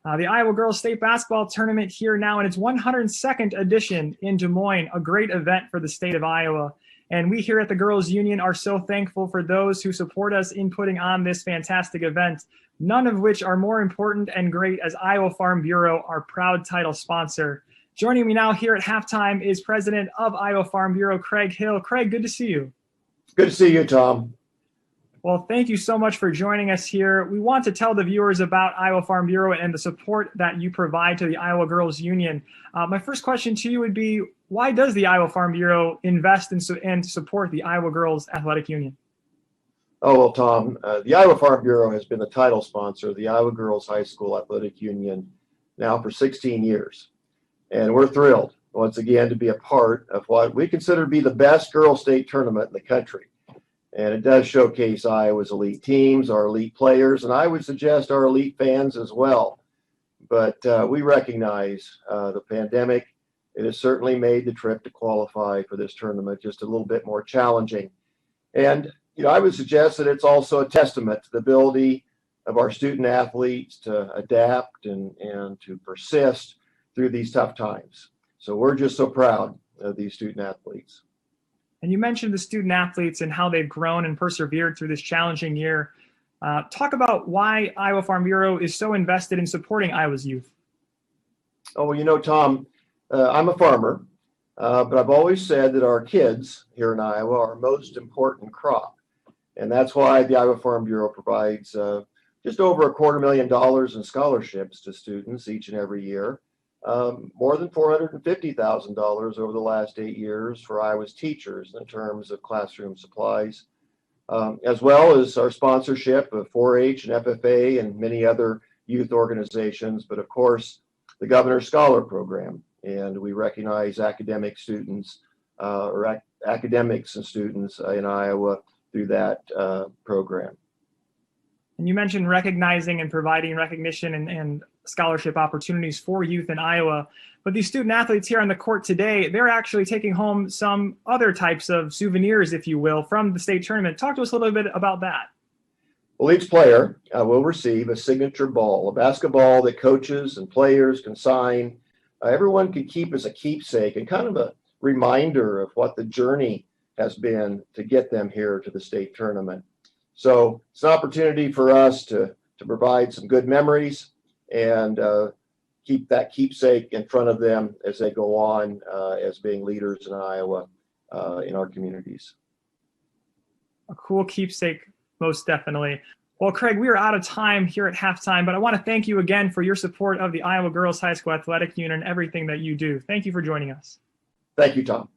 The Iowa Girls State Basketball Tournament here now in its 102nd edition in Des Moines, a great event for the state of Iowa. And we here at the Girls Union are so thankful for those who support us in putting on this fantastic event, none of which are more important and great as Iowa Farm Bureau, our proud title sponsor. Joining me now here at halftime is President of Iowa Farm Bureau, Craig Hill. Craig, good to see you. Good to see you, Tom. Well, thank you so much for joining us here. We want to tell the viewers about Iowa Farm Bureau and the support that you provide to the Iowa Girls Union. My first question to you would be, why does the Iowa Farm Bureau invest and support the Iowa Girls Athletic Union? Oh, well, Tom, the Iowa Farm Bureau has been the title sponsor of the Iowa Girls High School Athletic Union now for 16 years. And we're thrilled, once again, to be a part of what we consider to be the best girls' state tournament in the country. And it does showcase Iowa's elite teams, our elite players, and I would suggest our elite fans as well. But we recognize the pandemic. It has certainly made the trip to qualify for this tournament just a little bit more challenging. And, I would suggest that it's also a testament to the ability of our student athletes to adapt and to persist through these tough times. So we're just so proud of these student athletes. And you mentioned the student athletes and how they've grown and persevered through this challenging year. Talk about why Iowa Farm Bureau is so invested in supporting Iowa's youth. Oh, well, Tom, I'm a farmer, but I've always said that our kids here in Iowa are our most important crop. And that's why the Iowa Farm Bureau provides just over $250,000 in scholarships to students each and every year. More than $450,000 over the last 8 years for Iowa's teachers in terms of classroom supplies, as well as our sponsorship of 4-H and FFA and many other youth organizations, but of course, the Governor's Scholar Program. And we recognize academic students academics and students in Iowa through that program. And you mentioned recognizing and providing recognition and scholarship opportunities for youth in Iowa. But these student athletes here on the court today, they're actually taking home some other types of souvenirs, if you will, from the state tournament. Talk to us a little bit about that. Well, each player will receive a signature ball, a basketball that coaches and players can sign. Everyone can keep as a keepsake and kind of a reminder of what the journey has been to get them here to the state tournament. So it's an opportunity for us to provide some good memories and keep that keepsake in front of them as they go on as being leaders in Iowa in our communities. A cool keepsake, most definitely. Well, Craig, we are out of time here at halftime, but I want to thank you again for your support of the Iowa Girls High School Athletic Union and everything that you do. Thank you for joining us. Thank you, Tom.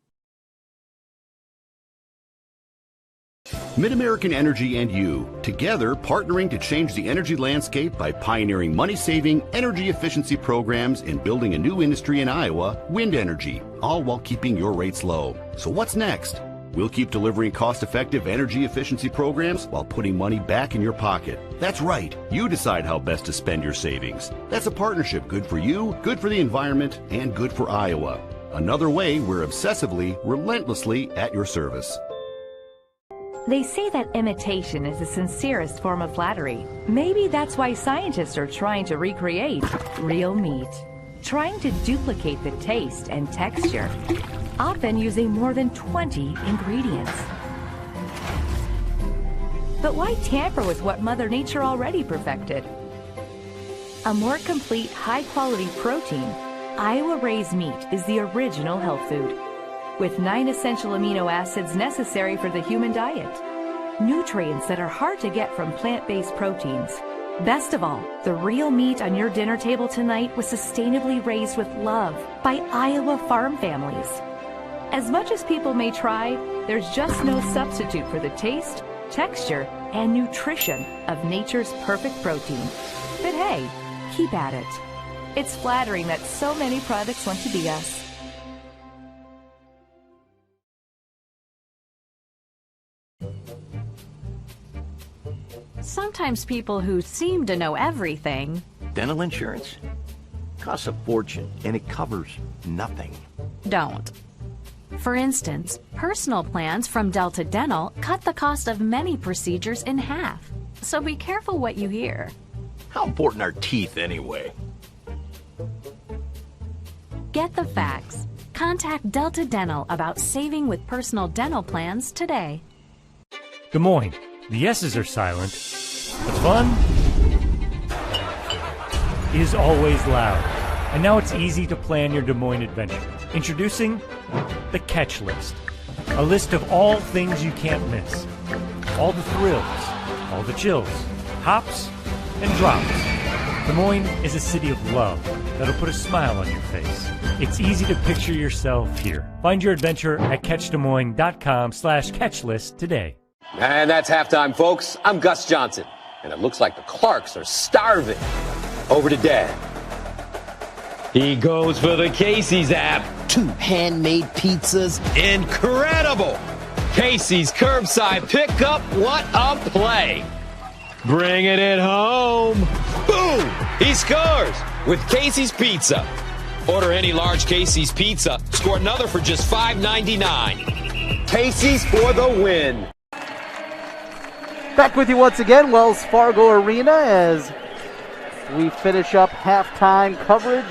MidAmerican Energy and you, together partnering to change the energy landscape by pioneering money-saving, energy efficiency programs and building a new industry in Iowa, wind energy, all while keeping your rates low. So what's next? We'll keep delivering cost-effective energy efficiency programs while putting money back in your pocket. That's right. You decide how best to spend your savings. That's a partnership good for you, good for the environment, and good for Iowa. Another way we're obsessively, relentlessly at your service. They say that imitation is the sincerest form of flattery. Maybe that's why scientists are trying to recreate real meat. Trying to duplicate the taste and texture, often using more than 20 ingredients. But why tamper with what Mother Nature already perfected? A more complete, high-quality protein, Iowa raised meat is the original health food, with 9 essential amino acids necessary for the human diet. Nutrients that are hard to get from plant-based proteins. Best of all, the real meat on your dinner table tonight was sustainably raised with love by Iowa farm families. As much as people may try, there's just no substitute for the taste, texture, and nutrition of nature's perfect protein. But hey, keep at it. It's flattering that so many products want to be us. Sometimes people who seem to know everything. Dental insurance costs a fortune and it covers nothing. Don't. For instance, personal plans from Delta Dental cut the cost of many procedures in half. So be careful what you hear. How important are teeth anyway? Get the facts. Contact Delta Dental about saving with personal dental plans today. Des Moines. The S's are silent. The fun is always loud. And now it's easy to plan your Des Moines adventure. Introducing the Catch List. A list of all things you can't miss. All the thrills, all the chills, hops and drops. Des Moines is a city of love that'll put a smile on your face. It's easy to picture yourself here. Find your adventure at catchdesmoines.com/catchlist today. And that's halftime, folks. I'm Gus Johnson, and it looks like the Clarks are starving. Over to Dad. He goes for the Casey's app. 2 handmade pizzas. Incredible! Casey's curbside pickup. What a play! Bringing it home. Boom! He scores with Casey's Pizza. Order any large Casey's Pizza. Score another for just $5.99. Casey's for the win. Back with you once again, Wells Fargo Arena, as we finish up halftime coverage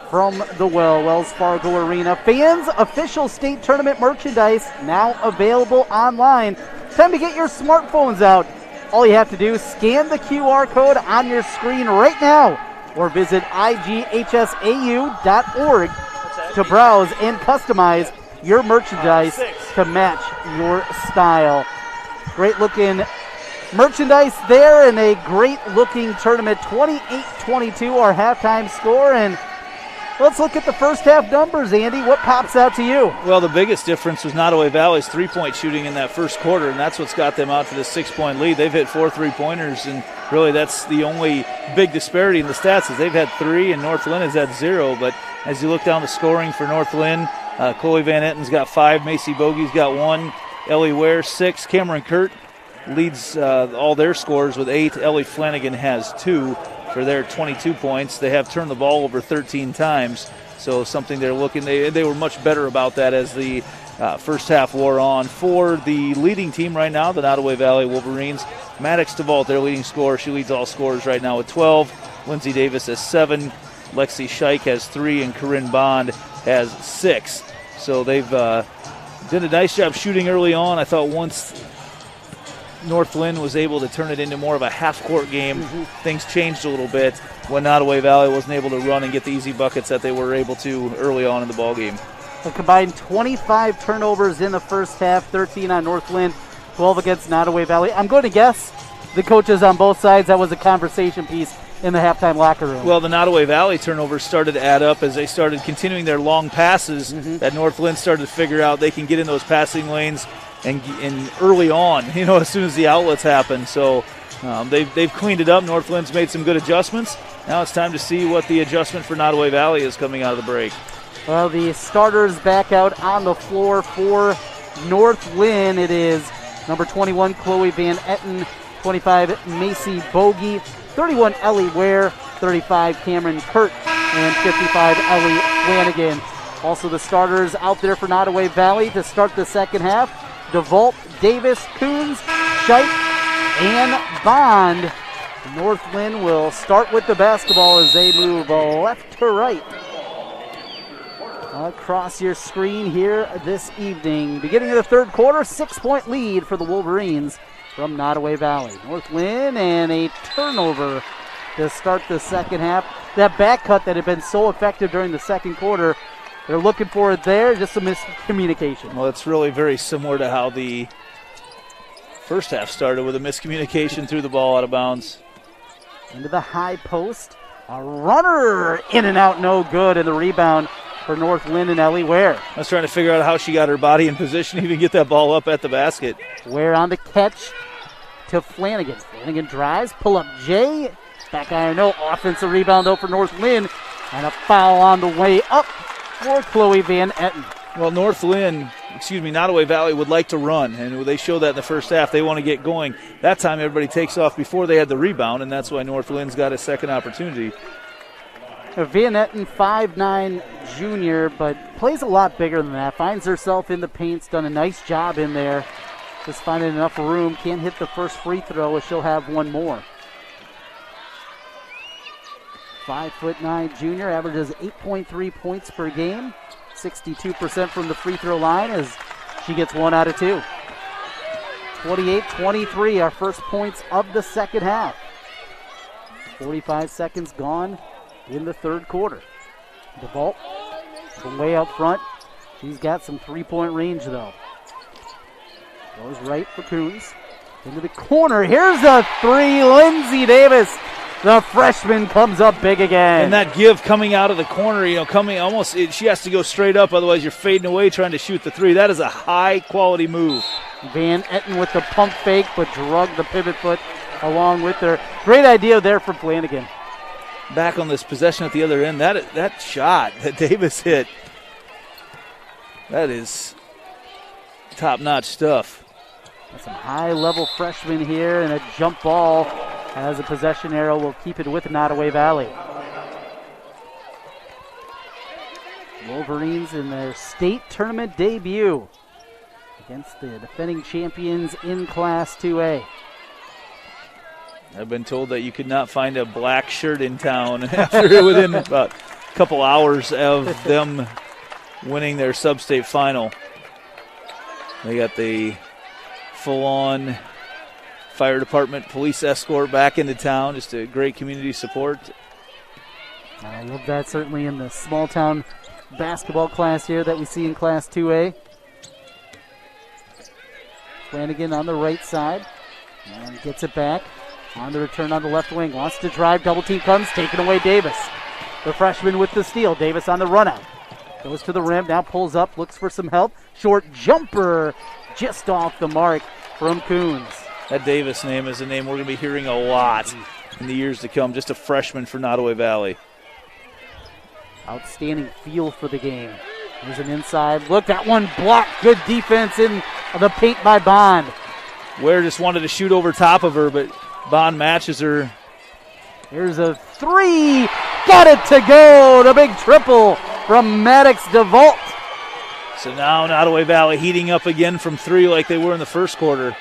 from the Wells Fargo Arena. Fans, official state tournament merchandise now available online. Time to get your smartphones out. All you have to do is scan the QR code on your screen right now or visit IGHSAU.org to browse and customize your merchandise to match your style. Great looking merchandise there, and a great looking tournament. 28-22 our halftime score, and let's look at the first half numbers. Andy, what pops out to you? Well, the biggest difference was Nodaway Valley's three-point shooting in that first quarter, and that's what's got them out to this 6-point lead. They've hit 4 3-pointers, and really that's the only big disparity in the stats, is they've had 3 and North Linn has had 0. But as you look down the scoring for North Linn, Chloe Van Etten's got 5, Macy Bogey's got 1, Ellie Ware 6, Cameron Kurt leads all their scores with 8. Ellie Flanagan has 2 for their 22 points. They have turned the ball over 13 times, so something they're looking. They were much better about that as the first half wore on. For the leading team right now, the Nodaway Valley Wolverines, Maddox DeVault, their leading scorer. She leads all scorers right now with 12. Lindsay Davis has 7. Lexi Scheich has 3, and Corinne Bond has 6. So they've did a nice job shooting early on. I thought once North Linn was able to turn it into more of a half-court game, things changed a little bit when Nodaway Valley wasn't able to run and get the easy buckets that they were able to early on in the ballgame. A combined 25 turnovers in the first half, 13 on North Linn, 12 against Nodaway Valley. I'm going to guess the coaches on both sides, that was a conversation piece in the halftime locker room. Well, the Nodaway Valley turnovers started to add up as they started continuing their long passes that North Linn started to figure out they can get in those passing lanes and early on, as soon as the outlets happen. So they've cleaned it up. North Lynn's made some good adjustments. Now it's time to see what the adjustment for Nodaway Valley is coming out of the break. Well, the starters back out on the floor for North Linn. It is number 21, Chloe Van Etten, 25, Macy Bogey, 31, Ellie Ware, 35, Cameron Kurt, and 55, Ellie Flanagan. Also the starters out there for Nodaway Valley to start the second half: DeVault, Davis, Coons, Scheich, and Bond. North Linn will start with the basketball as they move left to right across your screen here this evening. Beginning of the third quarter, 6-point lead for the Wolverines from Nodaway Valley. North Linn, and a turnover to start the second half. That back cut that had been so effective during the second quarter, they're looking for it there, just some miscommunication. Well, it's really very similar to how the first half started, with a miscommunication, threw the ball out of bounds. Into the high post. A runner in and out, no good, and the rebound for North Linn and Ellie Ware. I was trying to figure out how she got her body in position to even get that ball up at the basket. Ware on the catch to Flanagan. Flanagan drives, pull up Jay. Back iron, no. Offensive rebound though for North Linn, and a foul on the way up for Chloe Van Etten. Well, Nodaway Valley would like to run, and they showed that in the first half. They want to get going. That time everybody takes off before they had the rebound, and that's why North Lynn's got a second opportunity. Van Etten, 5'9" junior, but plays a lot bigger than that. Finds herself in the paint's done a nice job in there. Just finding enough room. Can't hit the first free throw, as she'll have one more. 5'9" junior, averages 8.3 points per game. 62% from the free throw line as she gets 1 out of 2. 28-23, our first points of the second half. 45 seconds gone in the third quarter. DeVault from way up front. She's got some three-point range though. Goes right for Coons. Into the corner. Here's a three. Lindsay Davis The freshman comes up big again. And that give coming out of the corner, coming almost, she has to go straight up, otherwise you're fading away trying to shoot the three. That is a high-quality move. Van Etten with the pump fake, but drug the pivot foot along with her. Great idea there for Flanagan. Back on this possession at the other end, that shot that Davis hit, that is top-notch stuff. Got some high-level freshmen here, and a jump ball as a possession arrow will keep it with Nodaway Valley. Wolverines in their state tournament debut against the defending champions in Class 2A. I've been told that you could not find a black shirt in town after within about a couple hours of them winning their sub-state final. They got the full-on fire department police escort back into town. Just a great community support. I love that, certainly in the small-town basketball class here that we see in Class 2A. Flanagan on the right side and gets it back. On the return on the left wing. Wants to drive. Double team comes. Taken away Davis. The freshman with the steal. Davis on the run out. Goes to the rim. Now pulls up. Looks for some help. Short jumper. Just off the mark from Coons. That Davis name is a name we're going to be hearing a lot in the years to come. Just a freshman for Nodaway Valley. Outstanding feel for the game. There's an inside look. That one blocked. Good defense in the paint by Bond. Ware just wanted to shoot over top of her, but Bond matches her. Here's a three. Got it to go. The big triple from Maddox DeVault. So now Nodaway Valley heating up again from three like they were in the first quarter.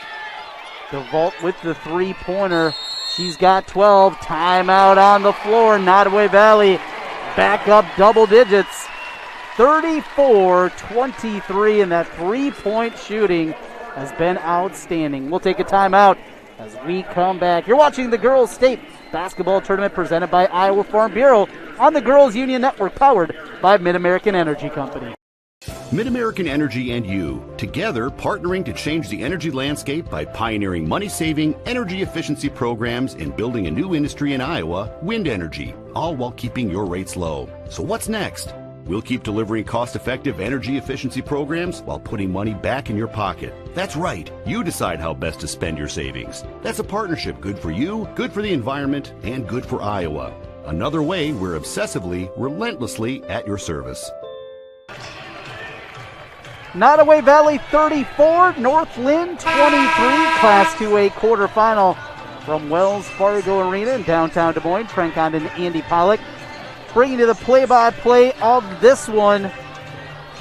DeVault with the three-pointer. She's got 12. Timeout on the floor. Nodaway Valley back up double digits. 34-23, and that three-point shooting has been outstanding. We'll take a timeout as we come back. You're watching the Girls State Basketball Tournament presented by Iowa Farm Bureau on the Girls Union Network, powered by Mid-American Energy Company. Mid-American Energy and you, together partnering to change the energy landscape by pioneering money-saving, energy efficiency programs and building a new industry in Iowa, wind energy, all while keeping your rates low. So what's next? We'll keep delivering cost-effective energy efficiency programs while putting money back in your pocket. That's right. You decide how best to spend your savings. That's a partnership good for you, good for the environment, and good for Iowa. Another way we're obsessively, relentlessly at your service. Nodaway Valley 34, North Linn 23, Class 2A quarterfinal from Wells Fargo Arena in downtown Des Moines. Trent Condon and Andy Pollock bringing you the play-by-play of this one.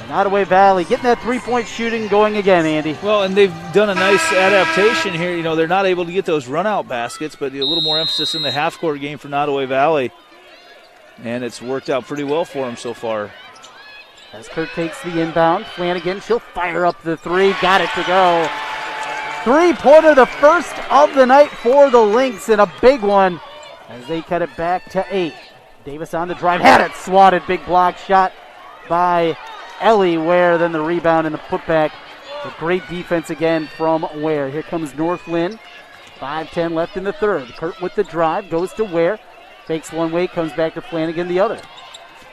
Nodaway Valley getting that three-point shooting going again, Andy. Well, and they've done a nice adaptation here. They're not able to get those run-out baskets, but a little more emphasis in the half-court game for Nodaway Valley. And it's worked out pretty well for them so far. As Kurt takes the inbound, Flanagan, she'll fire up the three. Got it to go. Three-pointer, the first of the night for the Lynx, and a big one as they cut it back to 8. Davis on the drive, had it swatted. Big block shot by Ellie Ware. Then the rebound and the putback. A great defense again from Ware. Here comes North Linn. 5:10 left in the third. Kurt with the drive, goes to Ware. Fakes one way, comes back to Flanagan the other.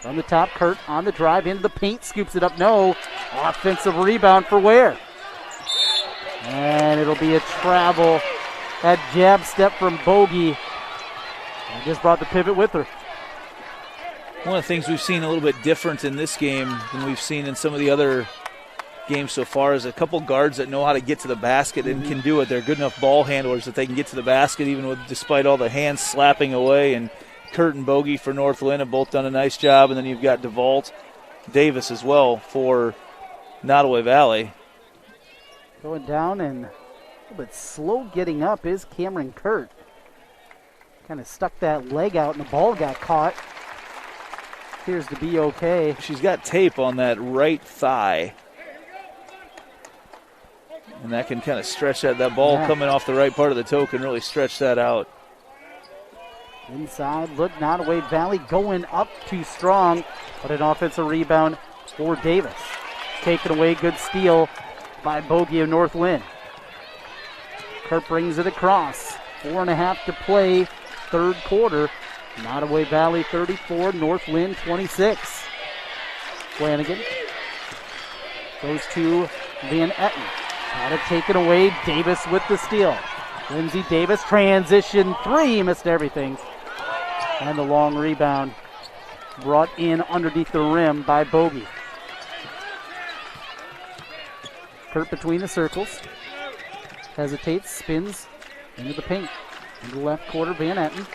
From the top, Kurt on the drive into the paint, scoops it up. No. Offensive rebound for Ware. And it'll be a travel. That jab step from Bogey. And just brought the pivot with her. One of the things we've seen a little bit different in this game than we've seen in some of the other games so far is a couple guards that know how to get to the basket and can do it. They're good enough ball handlers that they can get to the basket even despite all the hands slapping away. And Kurt and Bogey for North Linn have both done a nice job. And then you've got DeVault, Davis as well for Nodaway Valley. Going down and a little bit slow getting up is Cameron Kurt. Kind of stuck that leg out and the ball got caught. Appears to be okay. She's got tape on that right thigh. And that can kind of stretch that ball coming off the right part of the toe can really stretch that out. Inside look, Nodaway Valley going up too strong, but an offensive rebound for Davis. Taken away, good steal by Bogey of North Linn. Kurt brings it across. 4.5 to play third quarter. Nodaway Valley 34, North Linn 26. Flanagan goes to Van Etten. Had it taken away. Davis with the steal. Lindsay Davis, transition three, missed everything. And the long rebound brought in underneath the rim by Bogey. Kurt between the circles. Hesitates, spins into the paint. In the left quarter, Van Etten.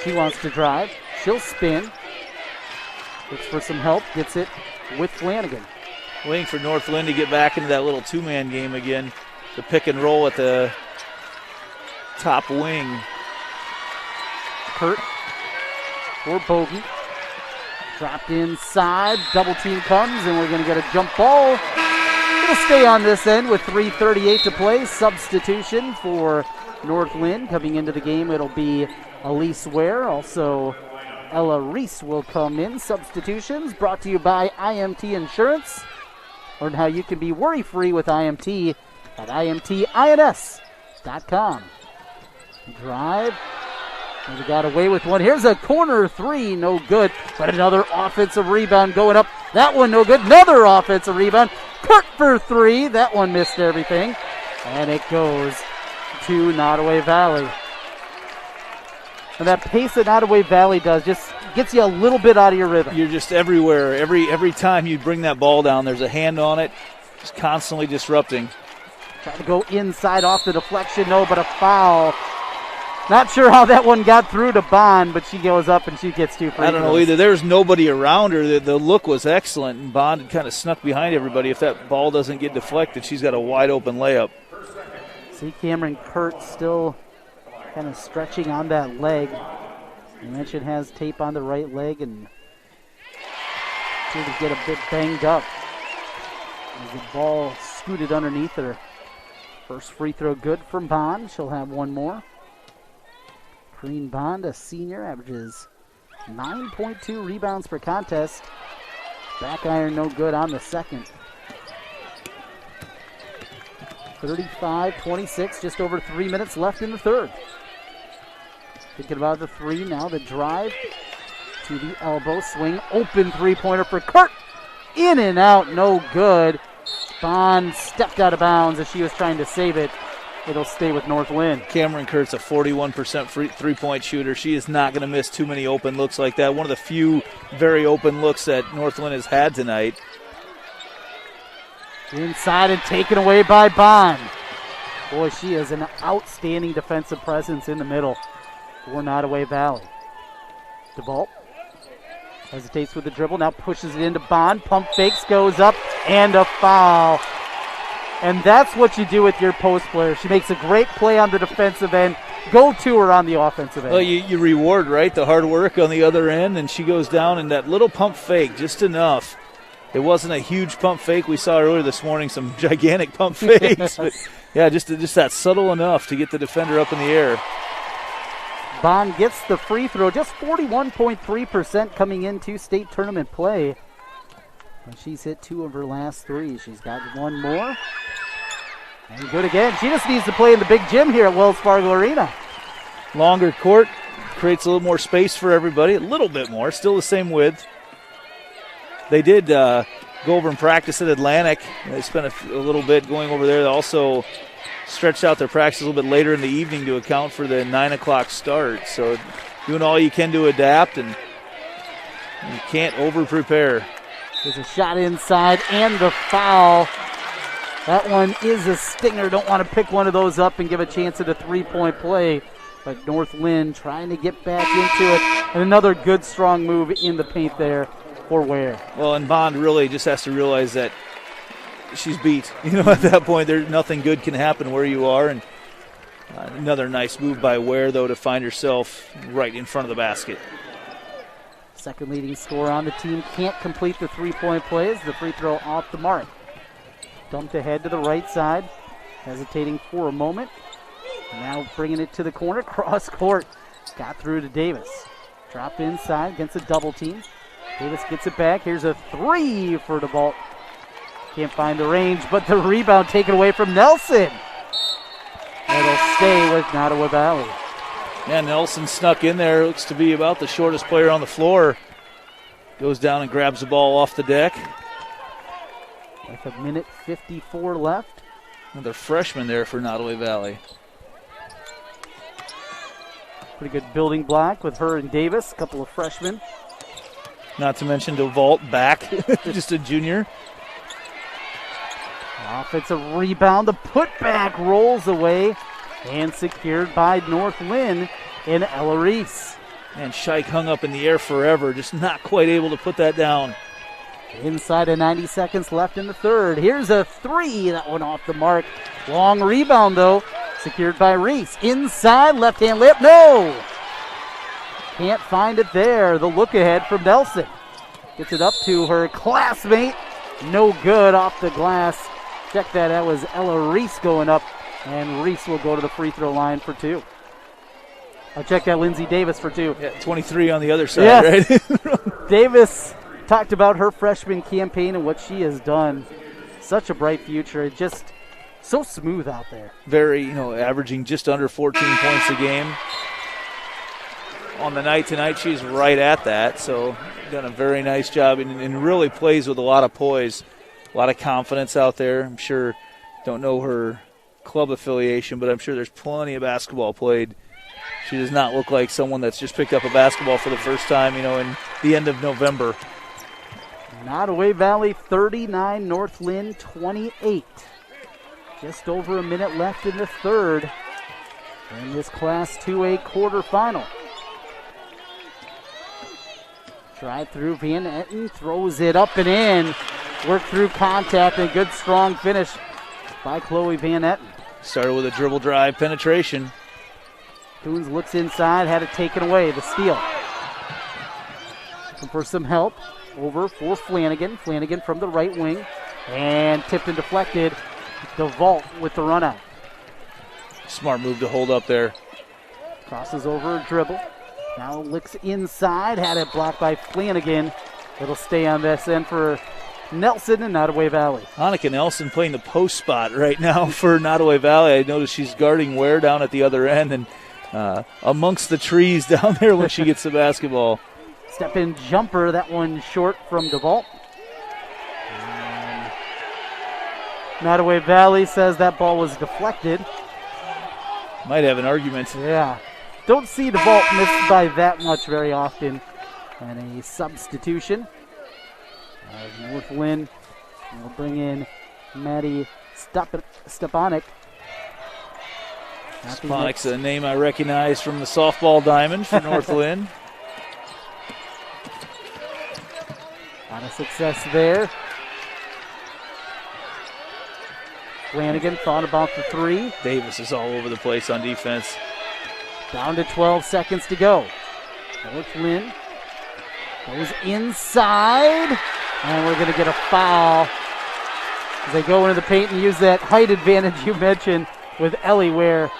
She wants to drive. She'll spin. Looks for some help. Gets it with Flanagan. Waiting for North Linn to get back into that little two-man game again. The pick and roll at the top wing. Kurt for Bogey. Dropped inside. Double team comes, and we're going to get a jump ball. Going to stay on this end with 3:38 to play. Substitution for North Linn. Coming into the game, it'll be Elise Ware. Also, Ella Reese will come in. Substitutions brought to you by IMT Insurance. Learn how you can be worry-free with IMT at IMTINS.com. Drive. And we got away with one. Here's a corner three. No good. But another offensive rebound going up. That one no good. Another offensive rebound. Kurt for three. That one missed everything. And it goes to Nodaway Valley. And that pace that Nodaway Valley does just gets you a little bit out of your rhythm. You're just everywhere. Every time you bring that ball down, there's a hand on it. Just constantly disrupting. Trying to go inside off the deflection. No, but a foul. Not sure how that one got through to Bond, but she goes up and she gets 2 free throws. I don't know either. There's nobody around her. The look was excellent, and Bond kind of snuck behind everybody. If that ball doesn't get deflected, she's got a wide open layup. See Cameron Kurt still kind of stretching on that leg. You mentioned has tape on the right leg and seemed to get a bit banged up as the ball scooted underneath her. First free throw good from Bond. She'll have one more. Green Bond, a senior, averages 9.2 rebounds per contest. Back iron no good on the second. 35-26, just over 3 minutes left in the third. Thinking about the three now, the drive to the elbow, swing, open three-pointer for Kurt. In and out, no good. Bond stepped out of bounds as she was trying to save it. It'll stay with North Linn. Cameron Kurt's a 41% three-point shooter. She is not going to miss too many open looks like that. One of the few very open looks that North Linn has had tonight. Inside and taken away by Bond. Boy, she is an outstanding defensive presence in the middle for Nodaway Valley. DeVault hesitates with the dribble, now pushes it into Bond. Pump fakes, goes up, and a foul. And that's what you do with your post player. She makes a great play on the defensive end. Go to her on the offensive end. Well, you reward, right, the hard work on the other end, and she goes down in that little pump fake, just enough. It wasn't a huge pump fake. We saw earlier this morning some gigantic pump fakes. But yeah, just that subtle enough to get the defender up in the air. Bond gets the free throw, just 41.3% coming into state tournament play. And she's hit 2 of her last 3. She's got one more. And good again. She just needs to play in the big gym here at Wells Fargo Arena. Longer court creates a little more space for everybody. A little bit more. Still the same width. They did go over and practice at Atlantic. They spent a little bit going over there. They also stretched out their practice a little bit later in the evening to account for the 9 o'clock start. So doing all you can to adapt, and you can't over-prepare. There's a shot inside and the foul. That one is a stinger. Don't want to pick one of those up and give a chance at a three-point play. But North Linn trying to get back into it. And another good, strong move in the paint there for Ware. Well, and Bond really just has to realize that she's beat. At that point, there's nothing good can happen where you are. And another nice move by Ware, though, to find herself right in front of the basket. Second leading scorer on the team can't complete the three-point plays. The free throw off the mark. Dumped ahead to the right side. Hesitating for a moment. Now bringing it to the corner. Cross court. Got through to Davis. Dropped inside against a double team. Davis gets it back. Here's a three for DeVault. Can't find the range, but the rebound taken away from Nelson. It'll stay with Nodaway Valley. Yeah, Nelson snuck in there. Looks to be about the shortest player on the floor. Goes down and grabs the ball off the deck. With a minute 54 left. Another freshman there for Nodaway Valley. Pretty good building block with her and Davis, a couple of freshmen. Not to mention DeVault back, just a junior. Offensive rebound. The putback rolls away and secured by North Linn in Ella Reese. And Scheich hung up in the air forever, just not quite able to put that down. Inside of 90 seconds left in the third. Here's a three. That one off the mark. Long rebound, though. Secured by Reese. Inside, left-hand lip. No! Can't find it there. The look ahead from Nelson. Gets it up to her classmate. No good off the glass. Check that. That was Ella Reese going up. And Reese will go to the free throw line for two. I'll check that Lindsay Davis for two. Yeah, 23 on the other side, yes. Right? Davis talked about her freshman campaign and what she has done. Such a bright future. It just so smooth out there. Very, averaging just under 14 points a game. On the night tonight, she's right at that. So done a very nice job and really plays with a lot of poise, a lot of confidence out there. I'm sure, don't know her club affiliation, but I'm sure there's plenty of basketball played. She does not look like someone that's just picked up a basketball for the first time, in the end of November. Nodaway Valley 39, North Linn 28. Just over a minute left in the third in this Class 2A quarterfinal. Drive through Van Etten, throws it up and in. Work through contact and good strong finish by Chloe Van Etten. Started with a dribble drive penetration. Coons looks inside, had it taken away, the steal. Looking for some help. Over for Flanagan. Flanagan from the right wing. And tipped and deflected. DeVault with the run out. Smart move to hold up there. Crosses over a dribble. Now licks inside. Had it blocked by Flanagan. It'll stay on this end for Nelson and Nodaway Valley. Annika Nelson playing the post spot right now for Nodaway Valley. I noticed she's guarding Ware down at the other end and amongst the trees down there when she gets the basketball. Step-in jumper, that one short from DeVault. Nodaway Valley says that ball was deflected. Might have an argument. Yeah. Don't see DeVault missed by that much very often. And a substitution. North Linn will bring in Maddie Stepanek. Stepanek's a name I recognize from the softball diamond for North Linn. A lot of success there. Flanagan thought about the three. Davis is all over the place on defense. Down to 12 seconds to go. North Linn goes inside. And we're going to get a foul as they go into the paint and use that height advantage you mentioned with Ellie Ware.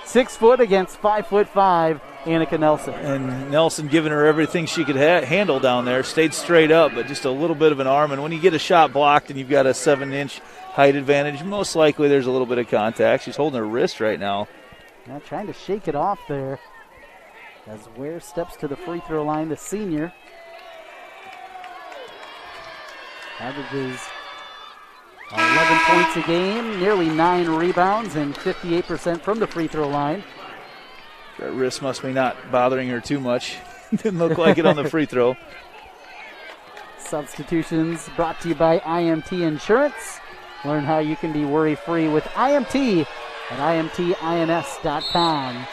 6 foot against 5'5", Annika Nelson. And Nelson giving her everything she could handle down there. Stayed straight up, but just a little bit of an arm. And when you get a shot blocked and you've got a 7-inch height advantage, most likely there's a little bit of contact. She's holding her wrist right now. Now trying to shake it off there as Ware steps to the free throw line, the senior. Averages 11 points a game, nearly 9 rebounds, and 58% from the free throw line. That wrist must be not bothering her too much. Didn't look like it on the free throw. Substitutions brought to you by IMT Insurance. Learn how you can be worry-free with IMT at IMTINS.com.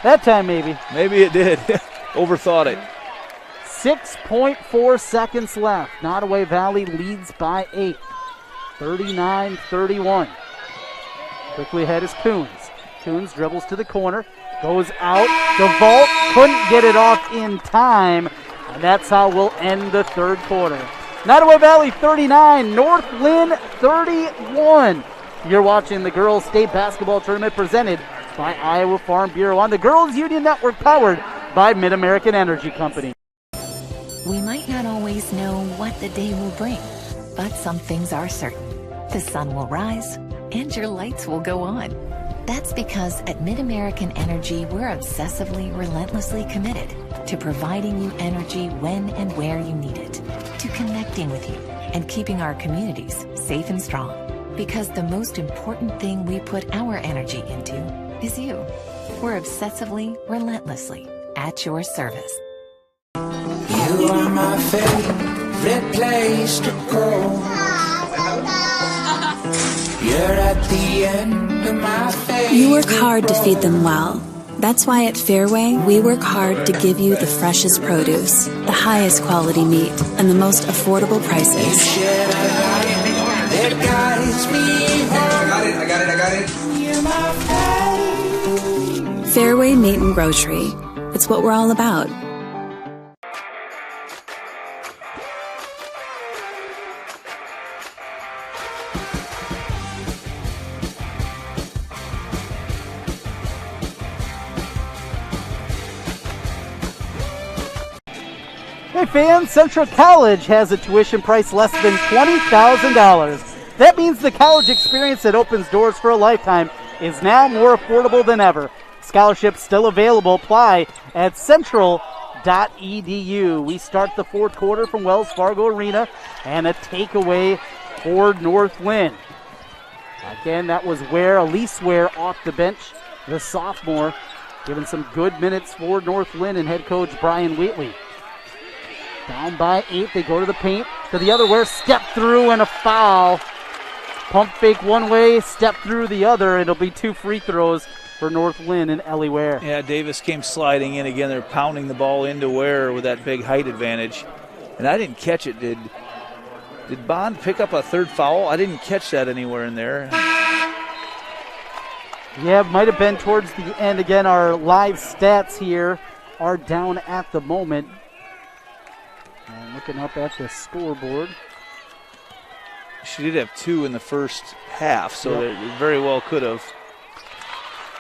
That time, maybe. Maybe it did. Overthought it. 6.4 seconds left. Nodaway Valley leads by 8. 39-31. Quickly ahead is Coons. Coons dribbles to the corner. Goes out. DeVault couldn't get it off in time. And that's how we'll end the third quarter. Nodaway Valley 39, North Linn 31. You're watching the Girls State Basketball Tournament presented by Iowa Farm Bureau on the Girls Union Network, powered by Mid-American Energy Company. We might not always know what the day will bring, but some things are certain. The sun will rise and your lights will go on. That's because at MidAmerican Energy, we're obsessively, relentlessly committed to providing you energy when and where you need it, to connecting with you and keeping our communities safe and strong. Because the most important thing we put our energy into is you. We're obsessively, relentlessly at your service. You are my favorite place to go. You're at the end of my favorite. You work hard to feed them well. That's why at Fairway, we work hard to give you the freshest produce, the highest quality meat, and the most affordable prices. That guides me home. I got it. You're my favorite. Fairway Meat and Grocery. It's what we're all about. Hey fans, Central College has a tuition price less than $20,000. That means the college experience that opens doors for a lifetime is now more affordable than ever. Scholarships still available. Apply at central.edu. We start the fourth quarter from Wells Fargo Arena and a takeaway for North Linn. Again, that was Elise Ware off the bench, the sophomore, giving some good minutes for North Linn and head coach Brian Wheatley. Down by 8, they go to the paint, to the other Ware, step through and a foul. Pump fake one way, step through the other. It'll be 2 free throws for North Linn and Ellie Ware. Yeah, Davis came sliding in again. They're pounding the ball into Ware with that big height advantage. And I didn't catch it. Did Bond pick up a third foul? I didn't catch that anywhere in there. Yeah, might have been towards the end. Again, our live stats here are down at the moment. And looking up at the scoreboard. She did have 2 in the first half, so it very well could have.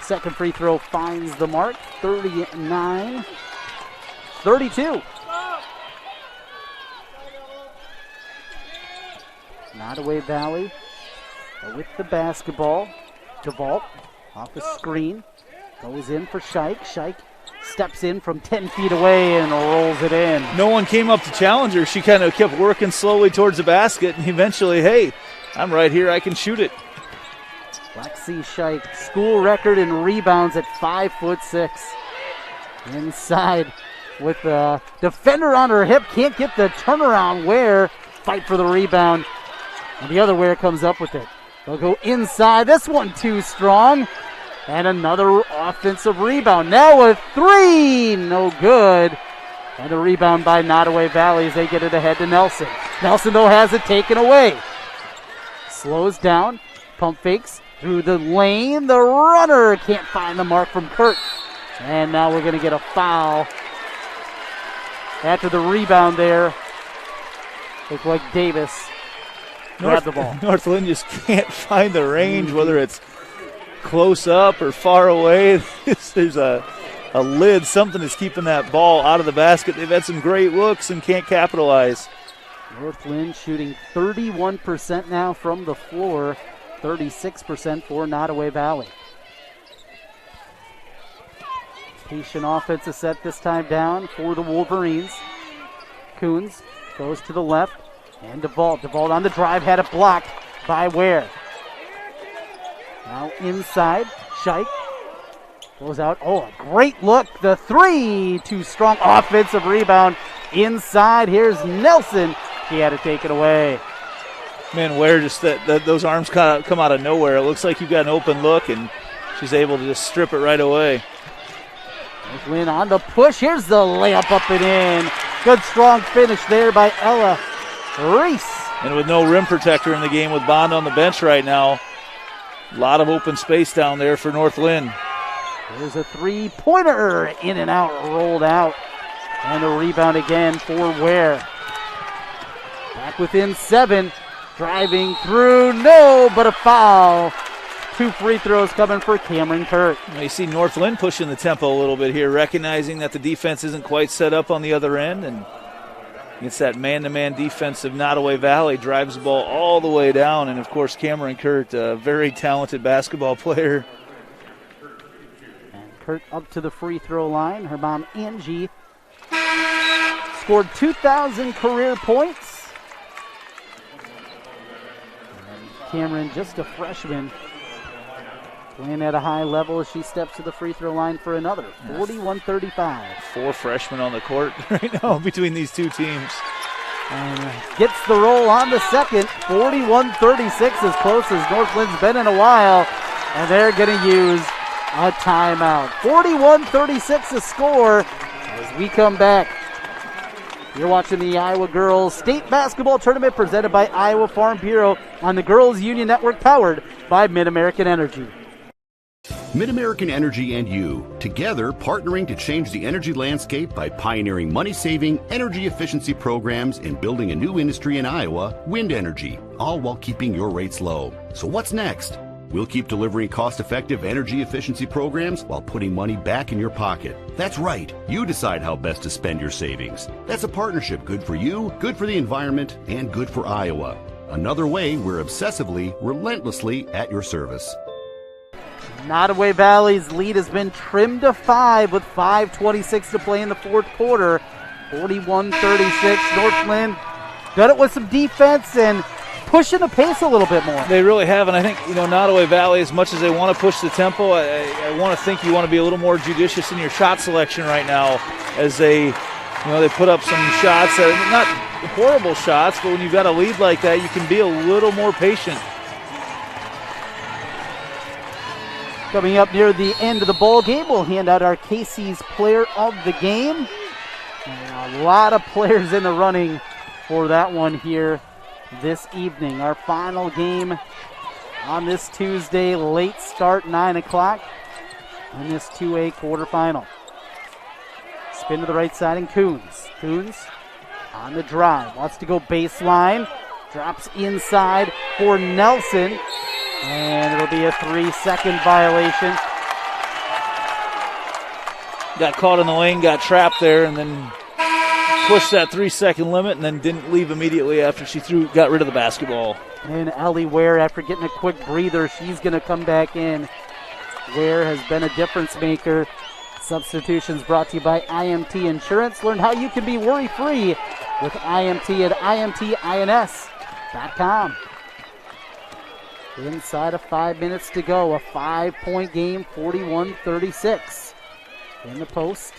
Second free throw finds the mark, 39-32. Nodaway Valley with the basketball. DeVault off the screen, goes in for Scheich. Scheich steps in from 10 feet away and rolls it in. No one came up to challenge her. She kind of kept working slowly towards the basket, and eventually, hey, I'm right here, I can shoot it. Lexi Scheich, school record in rebounds at 5'6". Inside with the defender on her hip, can't get the turnaround. Ware fight for the rebound, and the other Ware comes up with it. They'll go inside. This one too strong. And another offensive rebound. Now a 3, no good. And a rebound by Nodaway Valley as they get it ahead to Nelson. Nelson, though, has it taken away. Slows down, pump fakes through the lane. The runner can't find the mark from Kurt. And now we're going to get a foul. After the rebound there, looked like Davis grabbed the ball. North Linn just can't find the range, whether it's close up or far away. There's a lid, something is keeping that ball out of the basket. They've had some great looks and can't capitalize. North Linn shooting 31% now from the floor, 36% for Nodaway Valley. Patient offensive set this time down for the Wolverines. Coons goes to the left, and DeVault. DeVault on the drive, had it blocked by Ware. Now inside, Scheich goes out. Oh, a great look. The 3, too strong. Offensive rebound inside. Here's Nelson. He had to take it away. Man, Ware just those arms come out of nowhere. It looks like you've got an open look, and she's able to just strip it right away. North Linn on the push. Here's the layup up and in. Good strong finish there by Ella Reese. And with no rim protector in the game with Bond on the bench right now, a lot of open space down there for North Linn. There's a 3-pointer in and out, rolled out. And a rebound again for Ware. Back within 7. Driving through, no, but a foul. 2 free throws coming for Cameron Kurt. You see North Linn pushing the tempo a little bit here, recognizing that the defense isn't quite set up on the other end. And it's that man-to-man defense of Nodaway Valley, drives the ball all the way down. And, of course, Cameron Kurt, a very talented basketball player. Kurt up to the free throw line. Her mom, Angie, scored 2,000 career points. And Cameron, just a freshman, playing at a high level as she steps to the free throw line for another. 41-35. 4 freshmen on the court right now between these two teams. And gets the roll on the second. 41-36, as close as Northland's been in a while. And they're going to use a timeout. 41-36 the score as we come back. You're watching the Iowa Girls State Basketball Tournament presented by Iowa Farm Bureau on the Girls Union Network, powered by Mid-American Energy. Mid-American Energy and you, together partnering to change the energy landscape by pioneering money-saving, energy efficiency programs and building a new industry in Iowa, wind energy, all while keeping your rates low. So what's next? We'll keep delivering cost-effective energy efficiency programs while putting money back in your pocket. That's right. You decide how best to spend your savings. That's a partnership good for you, good for the environment, and good for Iowa. Another way we're obsessively, relentlessly at your service. Nodaway Valley's lead has been trimmed to 5 with 5:26 to play in the fourth quarter. 41-36. Northland got it with some defense and pushing the pace a little bit more. They really have, and I think, Nodaway Valley, as much as they want to push the tempo, I want to think you want to be a little more judicious in your shot selection right now as they put up some shots that are not horrible shots, but when you've got a lead like that, you can be a little more patient. Coming up near the end of the ball game, we'll hand out our Casey's Player of the Game. And a lot of players in the running for that one here this evening. Our final game on this Tuesday, late start, 9 o'clock, in this 2A quarterfinal. Spin to the right side and Coons. Coons on the drive, wants to go baseline, drops inside for Nelson. And it'll be a 3-second violation. Got caught in the lane, got trapped there, and then pushed that 3-second limit, and then didn't leave immediately after she got rid of the basketball. And Ellie Ware, after getting a quick breather, she's going to come back in. Ware has been a difference maker. Substitutions brought to you by IMT Insurance. Learn how you can be worry-free with IMT at IMTINS.com. Inside of 5 minutes to go, a 5-point game, 41-36. In the post,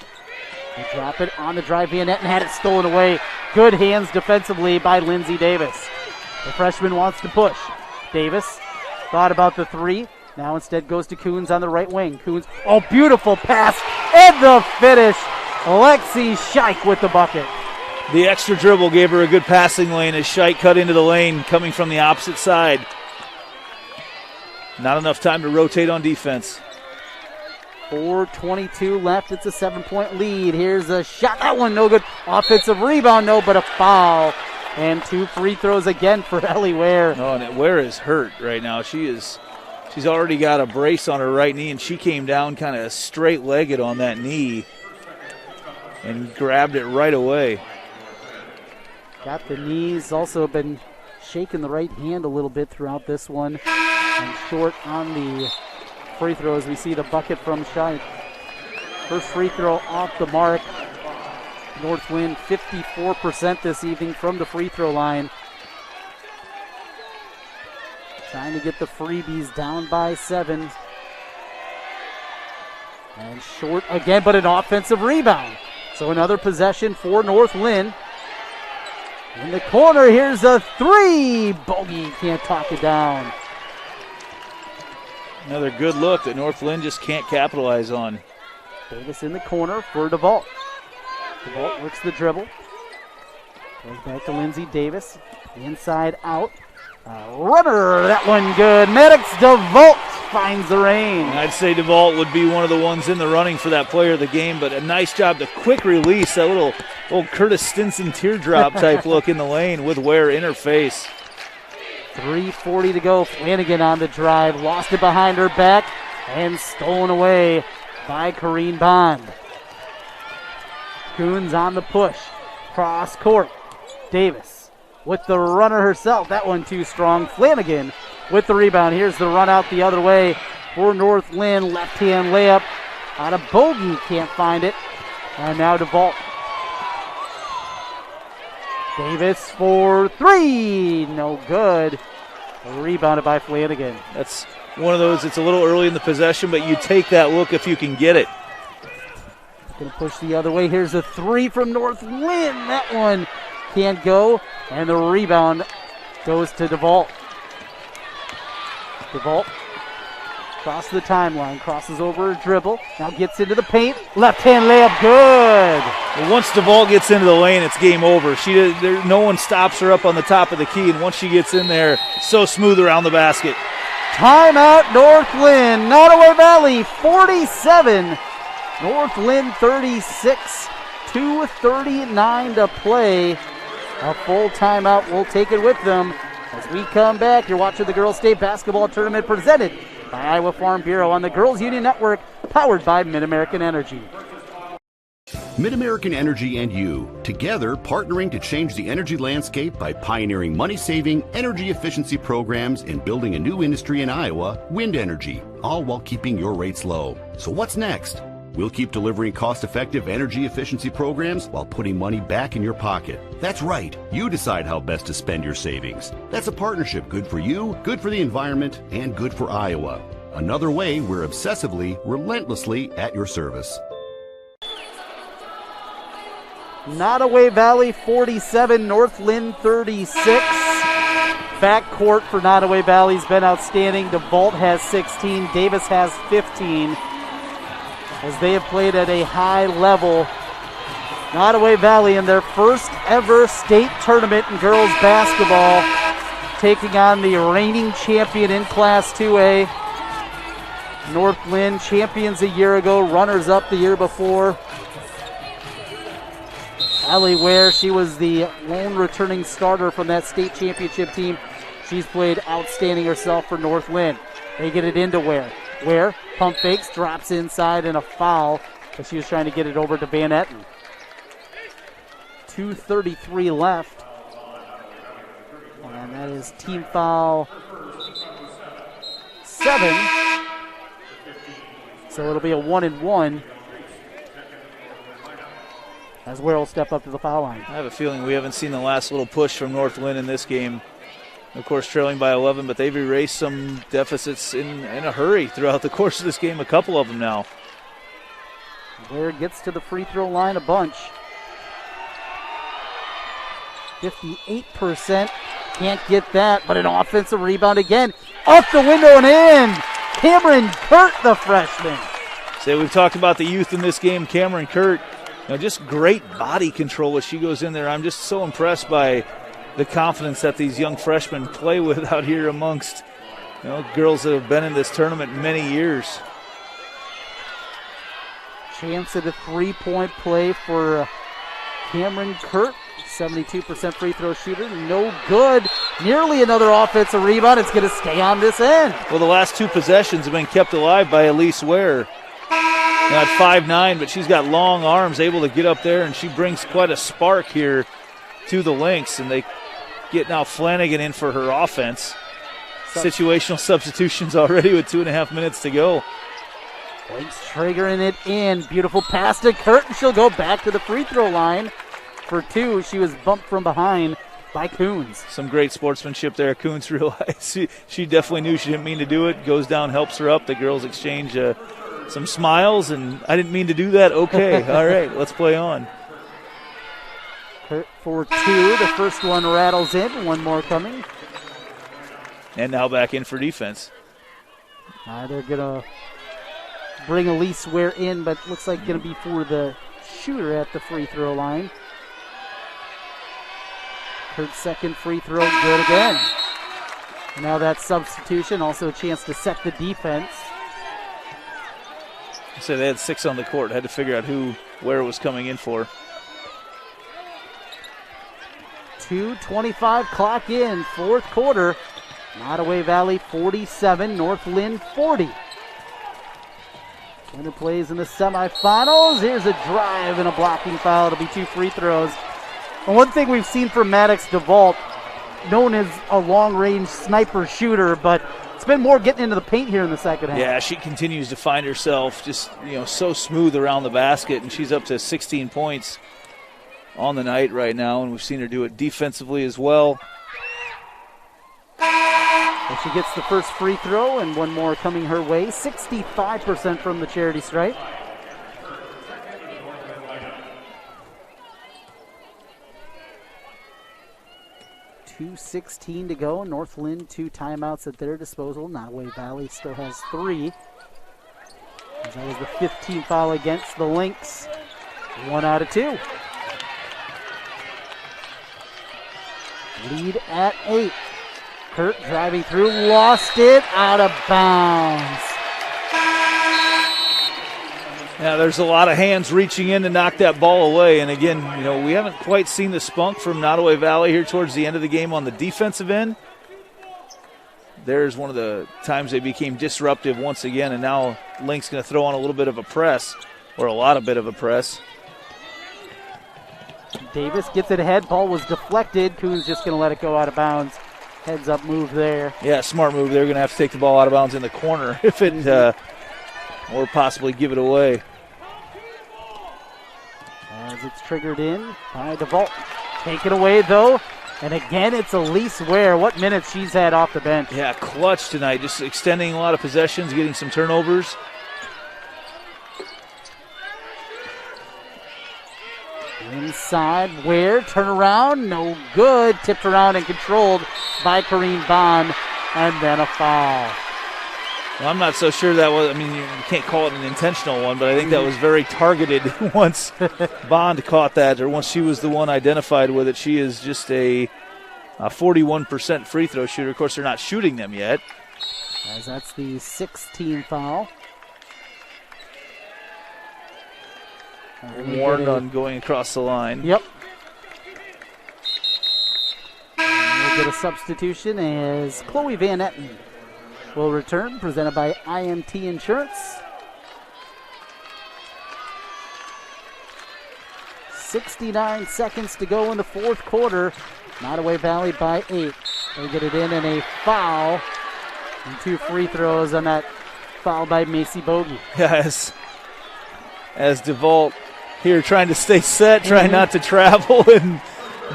they drop it on the drive via net and had it stolen away. Good hands defensively by Lindsay Davis. The freshman wants to push. Davis thought about the three, now instead goes to Coons on the right wing. Coons, beautiful pass, and the finish. Lexi Scheich with the bucket. The extra dribble gave her a good passing lane as Scheich cut into the lane coming from the opposite side. Not enough time to rotate on defense. 4:22 left. It's a 7-point lead. Here's a shot. That one no good. Offensive rebound, no, but a foul. And 2 free throws again for Ellie Ware. Oh, and Ware is hurt right now. She's already got a brace on her right knee, and she came down kind of straight-legged on that knee and grabbed it right away. Got the knees. Also been shaking the right hand a little bit throughout this one. And short on the free throws. We see the bucket from Scheich. First free throw off the mark. Northwind 54% this evening from the free throw line. Trying to get the freebies down by 7. And short again, but an offensive rebound. So another possession for North Linn. In the corner, here's a 3. Bogey can't talk it down. Another good look that North Linn just can't capitalize on. Davis in the corner for DeVault. DeVault works the dribble. Goes back to Lindsay Davis. Inside out. Runner, that one good. Maddox DeVault finds the range. I'd say DeVault would be one of the ones in the running for that player of the game, but a nice job, the quick release, that little Curtis Stinson teardrop type look in the lane with Ware in her face. 3:40 to go. Flanagan on the drive. Lost it behind her back and stolen away by Corrine Bond. Coons on the push. Cross court. Davis with the runner herself. That one too strong. Flanagan with the rebound. Here's the run out the other way for North Linn. Left hand layup. Out of bogey, can't find it. And now DeVault. Davis for three, no good. Rebounded by Flanagan. That's one of those, it's a little early in the possession, but you take that look if you can get it. Going to push the other way. Here's a three from North Linn. That one can't go. And the rebound goes to DeVault. DeVault across the timeline, crosses over a dribble, now gets into the paint. Left-hand layup, good. Well, once DeVault gets into the lane, it's game over. No one stops her up on the top of the key, and once she gets in there, so smooth around the basket. Timeout, North Linn. Nodaway Valley 47. North Linn 36. 2:39 to play. A full timeout. We'll take it with them. As we come back, you're watching the Girls State Basketball Tournament presented by Iowa Farm Bureau on the Girls Union Network, powered by Mid-American Energy. Mid-American Energy and you, together partnering to change the energy landscape by pioneering money-saving, energy efficiency programs and building a new industry in Iowa, wind energy, all while keeping your rates low. So what's next? We'll keep delivering cost-effective energy efficiency programs while putting money back in your pocket. That's right. You decide how best to spend your savings. That's a partnership good for you, good for the environment, and good for Iowa. Another way we're obsessively, relentlessly at your service. Nodaway Valley 47, North Linn 36. Backcourt for Nodaway Valley's been outstanding. DeVault has 16, Davis has 15. As they have played at a high level. Nodaway Valley in their first ever state tournament in girls basketball, taking on the reigning champion in Class 2A. North Linn, champions a year ago, runners-up the year before. Ellie Ware, she was the lone returning starter from that state championship team. She's played outstanding herself for North Linn. They get it into Ware. Ware pump fakes, drops inside, and a foul, but she was trying to get it over to Van Etten. 2:33 left. And that is team foul 7. So it'll be a 1-and-1. As Ware will step up to the foul line. I have a feeling we haven't seen the last little push from North Linn in this game. Of course, trailing by 11, but they've erased some deficits in a hurry throughout the course of this game, a couple of them now. Ware gets to the free throw line a bunch. 58%, can't get that, but an offensive rebound again. Off the window and in! Cameron Kurt, the freshman. Say, we've talked about the youth in this game. Cameron Kurt, just great body control as she goes in there. I'm just so impressed by the confidence that these young freshmen play with out here amongst girls that have been in this tournament many years. Chance at a three-point play for Cameron Kurt. 72% free throw shooter. No good. Nearly another offensive rebound. It's going to stay on this end. Well, the last two possessions have been kept alive by Elise Ware. Now at 5'9", but she's got long arms, able to get up there, and she brings quite a spark here to the Lynx, and they get now Flanagan in for her offense. Situational substitutions already with 2.5 minutes to go. Lynx triggering it in. Beautiful pass to Kurt, and she'll go back to the free throw line for two. She was bumped from behind by Coons. Some great sportsmanship there. Coons realized she definitely knew she didn't mean to do it. Goes down, helps her up. The girls exchange some smiles, and I didn't mean to do that. Okay, all right, let's play on. Kurt for two. The first one rattles in. One more coming. And now back in for defense. They're going to bring Elise Ware in, but looks like going to be for the shooter at the free throw line. Kurt's second free throw, good again. And now that substitution, also a chance to set the defense. So they had 6 on the court. Had to figure out where it was coming in for. 2:25 clock in, fourth quarter. Nodaway Valley 47, North Linn 40. Winner plays in the semifinals. Here's a drive and a blocking foul. It'll be 2 free throws. And one thing we've seen from Maddox DeVault, known as a long-range sniper shooter, but it's been more getting into the paint here in the second half. Yeah, she continues to find herself just, so smooth around the basket, and she's up to 16 points on the night right now, and we've seen her do it defensively as well. And she gets the first free throw, and one more coming her way. 65% from the charity stripe. .2:16 to go. North Linn 2 timeouts at their disposal. Nodaway Valley still has 3. That was the 15th foul against the Lynx. 1 out of 2. Lead at 8. Kurt driving through, lost it, out of bounds. Yeah, there's a lot of hands reaching in to knock that ball away. And again, we haven't quite seen the spunk from Nodaway Valley here towards the end of the game on the defensive end. There's one of the times they became disruptive once again, and now Link's going to throw on a little bit of a press, or a lot of bit of a press. Davis gets it ahead. Ball was deflected. Coons just going to let it go out of bounds. Heads up move there. Yeah, smart move. They're going to have to take the ball out of bounds in the corner if it, or possibly give it away. As it's triggered in by DeVault. Taken away though. And again, it's Elise Ware. What minutes she's had off the bench. Yeah, clutch tonight. Just extending a lot of possessions, getting some turnovers. Inside, Ware, turn around, no good. Tipped around and controlled by Kareem Bond, and then a foul. Well, I'm not so sure that was, you can't call it an intentional one, but I think that was very targeted once Bond caught that, or once she was the one identified with it. She is just a 41% free throw shooter. Of course, they're not shooting them yet. As that's the 16th foul. Warned on going across the line. Yep. And we'll get a substitution as Chloe Van Etten will return, presented by IMT Insurance. 69 seconds to go in the fourth quarter. Nodaway Valley by 8. They get it in and a foul. And 2 free throws on that foul by Macy Bogey. Yes. As DeVault here trying to stay set, trying not to travel, and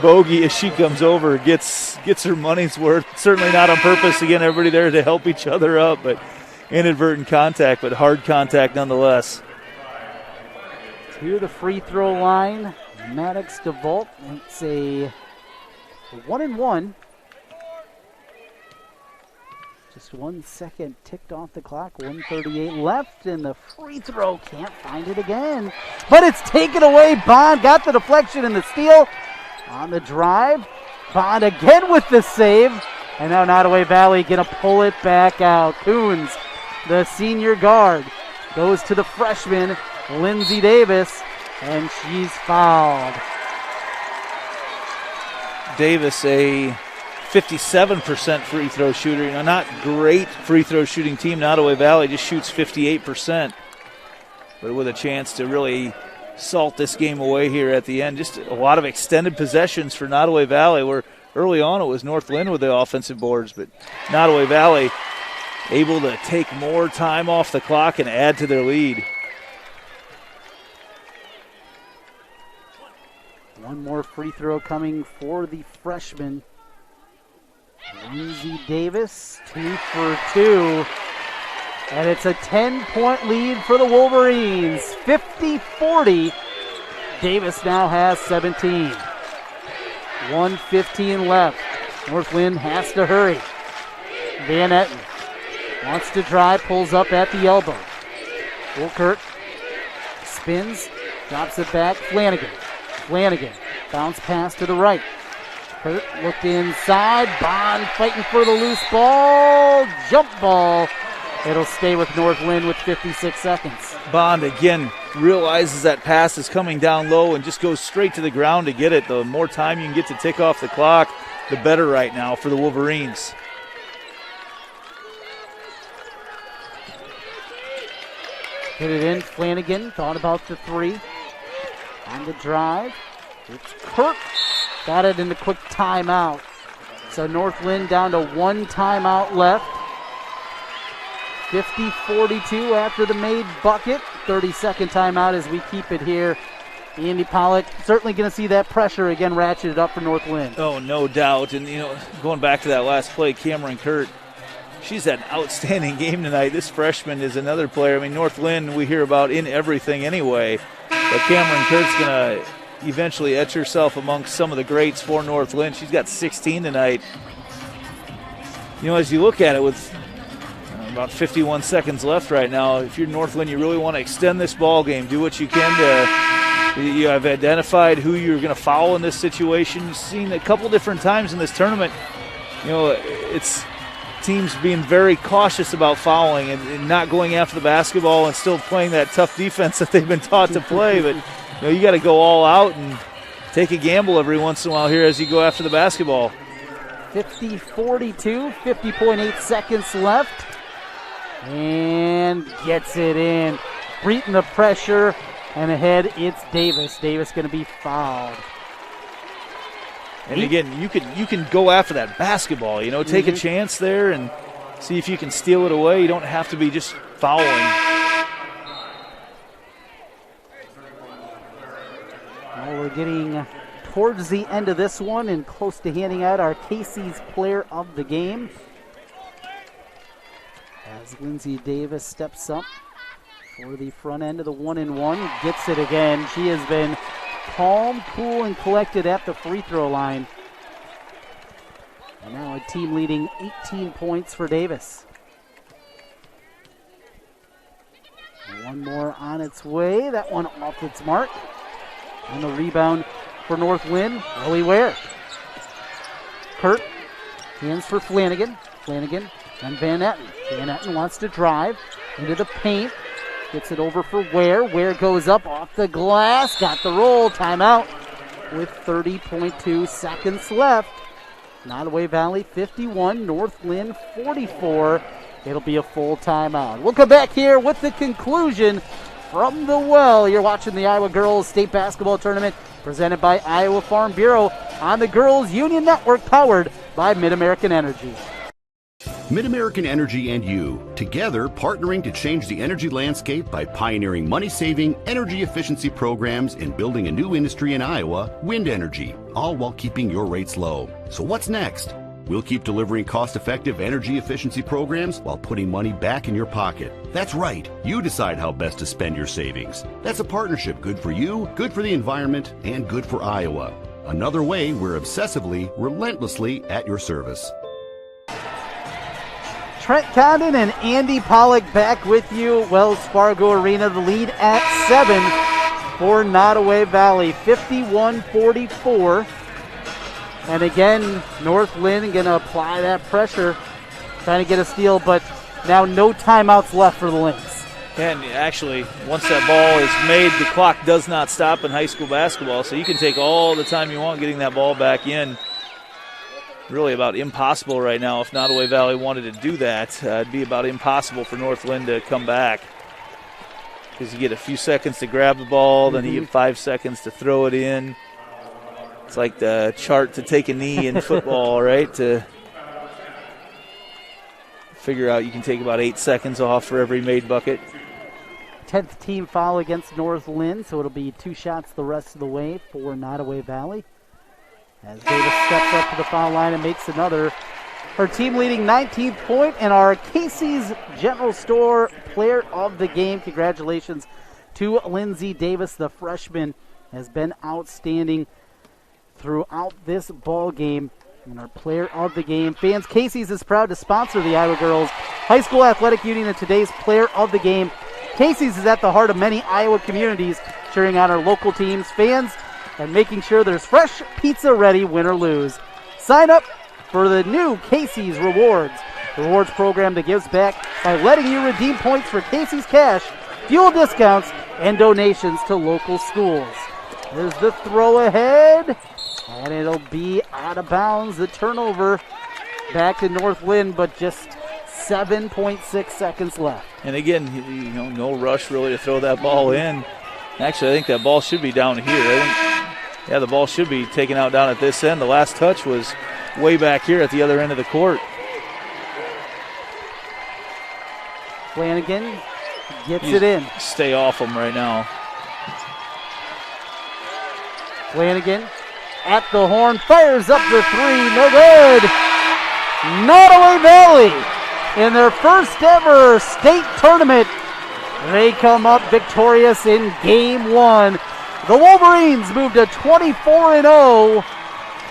Bogey, as she comes over, gets her money's worth. Certainly not on purpose. Again, everybody there to help each other up, but inadvertent contact, but hard contact nonetheless. To the free throw line, Maddox DeVault. It's a 1-and-1. Just 1 second ticked off the clock, 1:38 left, and the free throw can't find it again. But it's taken away. Bond got the deflection and the steal on the drive. Bond again with the save, and now Nodaway Valley gonna pull it back out. Coons, the senior guard, goes to the freshman, Lindsay Davis, and she's fouled. Davis, a 57% free throw shooter. Not great free throw shooting team. Nodaway Valley just shoots 58%. But with a chance to really salt this game away here at the end. Just a lot of extended possessions for Nodaway Valley, where early on it was North Linn with the offensive boards, but Nodaway Valley able to take more time off the clock and add to their lead. One more free throw coming for the freshman. Lindsay Davis, 2 for 2. And it's a 10-point lead for the Wolverines. 50-40. Davis now has 17. 1:15 left. North Linn has to hurry. Van Etten wants to drive, pulls up at the elbow. Wilkert spins, drops it back. Flanagan, bounce pass to the right. Kurt looked inside. Bond fighting for the loose ball. Jump ball. It'll stay with North Linn with 56 seconds. Bond again realizes that pass is coming down low and just goes straight to the ground to get it. The more time you can get to tick off the clock, the better right now for the Wolverines. Hit it in. Flanagan thought about the 3. On the drive. It's Kurt. Got it in the quick timeout. So North Linn down to 1 timeout left. 50-42 after the made bucket. 30-second timeout as we keep it here. Andy Pollock certainly going to see that pressure again ratcheted up for North Linn. Oh, no doubt. And, going back to that last play, Cameron Kurt, she's had an outstanding game tonight. This freshman is another player. I mean, North Linn we hear about in everything anyway. But Cameron Kurt's going to eventually etch herself amongst some of the greats for North Linn. She's got 16 tonight. As you look at it with about 51 seconds left right now, if you're North Linn, you really want to extend this ball game. Do what you can to you have identified who you're going to foul in this situation. You've seen a couple different times in this tournament, it's teams being very cautious about fouling and not going after the basketball and still playing that tough defense that they've been taught to play. But you got to go all out and take a gamble every once in a while here as you go after the basketball. 50-42, 50.8 seconds left. And gets it in. Beating the pressure. And ahead, it's Davis. Davis going to be fouled. And again, you can go after that basketball. Take a chance there and see if you can steal it away. You don't have to be just fouling. Well, we're getting towards the end of this one and close to handing out our Casey's Player of the Game. As Lindsay Davis steps up for the front end of the 1-and-1, gets it again. She has been calm, cool, and collected at the free throw line. And now a team leading 18 points for Davis. One more on its way. That one off its mark. And the rebound for North Linn, Ellie Ware. Kurt, hands for Flanagan. Flanagan and Van Etten. Van Etten wants to drive into the paint. Gets it over for Ware. Ware goes up off the glass. Got the roll. Timeout with 30.2 seconds left. Nodaway Valley 51, North Linn 44. It'll be a full timeout. We'll come back here with the conclusion from the well. You're watching the Iowa Girls State Basketball Tournament presented by Iowa Farm Bureau on the Girls Union Network, powered by Mid-American Energy. Mid-American Energy and you, together partnering to change the energy landscape by pioneering money-saving, energy efficiency programs and building a new industry in Iowa, wind energy, all while keeping your rates low. So what's next? We'll keep delivering cost-effective energy efficiency programs while putting money back in your pocket. That's right. You decide how best to spend your savings. That's a partnership good for you, good for the environment, and good for Iowa. Another way we're obsessively, relentlessly at your service. Trent Condon and Andy Pollock back with you. Wells Fargo Arena, the lead at 7 for Nodaway Valley, 51-44. And again, North Linn going to apply that pressure, trying to get a steal, but now no timeouts left for the Lynx. And actually, once that ball is made, the clock does not stop in high school basketball, so you can take all the time you want getting that ball back in. Really about impossible right now. If Nodaway Valley wanted to do that, it'd be about impossible for North Linn to come back. Because you get a few seconds to grab the ball, then you get 5 seconds to throw it in. It's like the chart to take a knee in football, right? To figure out you can take about 8 seconds off for every made bucket. 10th team foul against North Linn, so it'll be 2 shots the rest of the way for Nodaway Valley. As Davis steps up to the foul line and makes another. Her team leading 19th point and our Casey's General Store Player of the Game. Congratulations to Lindsay Davis. The freshman has been outstanding throughout this ball game. And our Player of the Game. Fans, Casey's is proud to sponsor the Iowa Girls High School Athletic Union in today's Player of the Game. Casey's is at the heart of many Iowa communities, cheering on our local teams, fans, and making sure there's fresh pizza ready, win or lose. Sign up for the new Casey's Rewards. The rewards program that gives back by letting you redeem points for Casey's Cash, fuel discounts, and donations to local schools. There's the throw ahead, and it'll be out of bounds. The turnover back to North Linn, but just 7.6 seconds left. And again, no rush really to throw that ball in. Actually, I think that ball should be down here. The ball should be taken out down at this end. The last touch was way back here at the other end of the court. Flanagan gets it in. Stay off them right now. Flanagan at the horn, fires up the three, no good. Nodaway Valley in their first ever state tournament. They come up victorious in game one. The Wolverines move to 24-0,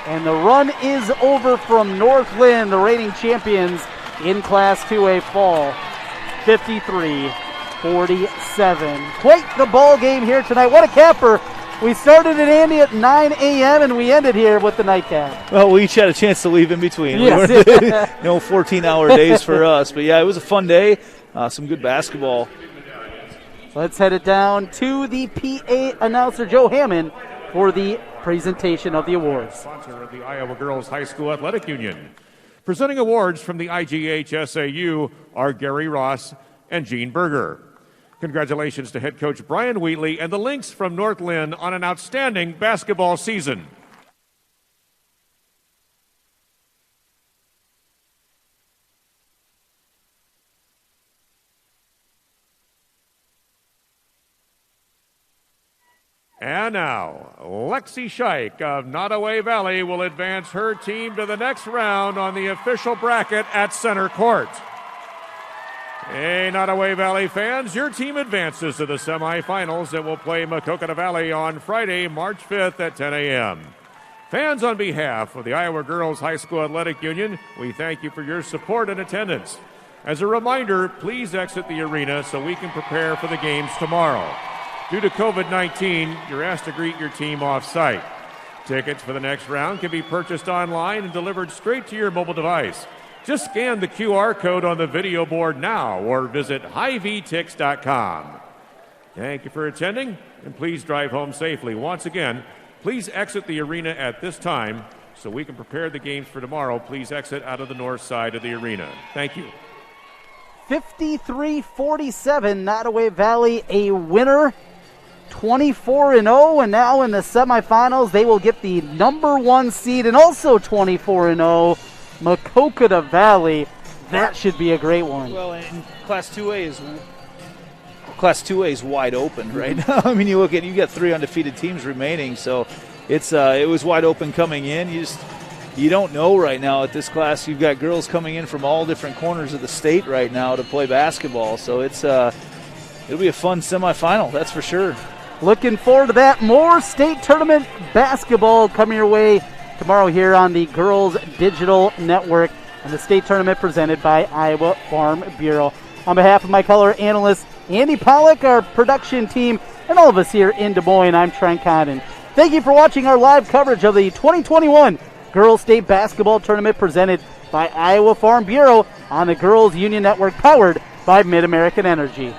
and the run is over from North Linn, the reigning champions in Class 2A fall. 53-47. Quite the ball game here tonight. What a capper. We started at Andy at 9 a.m. and we ended here with the nightcap. Well, we each had a chance to leave in between. Yes. No 14-hour days for us. But, yeah, it was a fun day. Some good basketball. Let's head it down to the PA announcer, Joe Hammond, for the presentation of the awards. Sponsor of the Iowa Girls High School Athletic Union. Presenting awards from the IGHSAU are Gary Ross and Gene Berger. Congratulations to head coach Brian Wheatley and the Lynx from North Linn on an outstanding basketball season. And now, Lexi Scheich of Nodaway Valley will advance her team to the next round on the official bracket at center court. Hey, Nodaway Valley fans, your team advances to the semifinals and will play Maquoketa Valley on Friday, March 5th at 10 a.m. Fans, on behalf of the Iowa Girls High School Athletic Union, we thank you for your support and attendance. As a reminder, please exit the arena so we can prepare for the games tomorrow. Due to COVID-19, you're asked to greet your team off-site. Tickets for the next round can be purchased online and delivered straight to your mobile device. Just scan the QR code on the video board now or visit highvtix.com. Thank you for attending, and please drive home safely. Once again, please exit the arena at this time so we can prepare the games for tomorrow. Please exit out of the north side of the arena. Thank you. 53-47, Nodaway Valley a winner. 24-0, and now in the semifinals, they will get the number one seed and also 24-0, Maquoketa Valley. That should be a great one. Well, and Class 2A is wide open right now. I mean, you got 3 undefeated teams remaining, so it was wide open coming in. You don't know right now at this class. You've got girls coming in from all different corners of the state right now to play basketball, so it'll be a fun semifinal, that's for sure. Looking forward to that. More state tournament basketball coming your way tomorrow here on the Girls Digital Network and the state tournament presented by Iowa Farm Bureau. On behalf of my color analyst, Andy Pollock, our production team, and all of us here in Des Moines, I'm Trent Condon. Thank you for watching our live coverage of the 2021 Girls State Basketball Tournament presented by Iowa Farm Bureau on the Girls Union Network, powered by Mid-American Energy.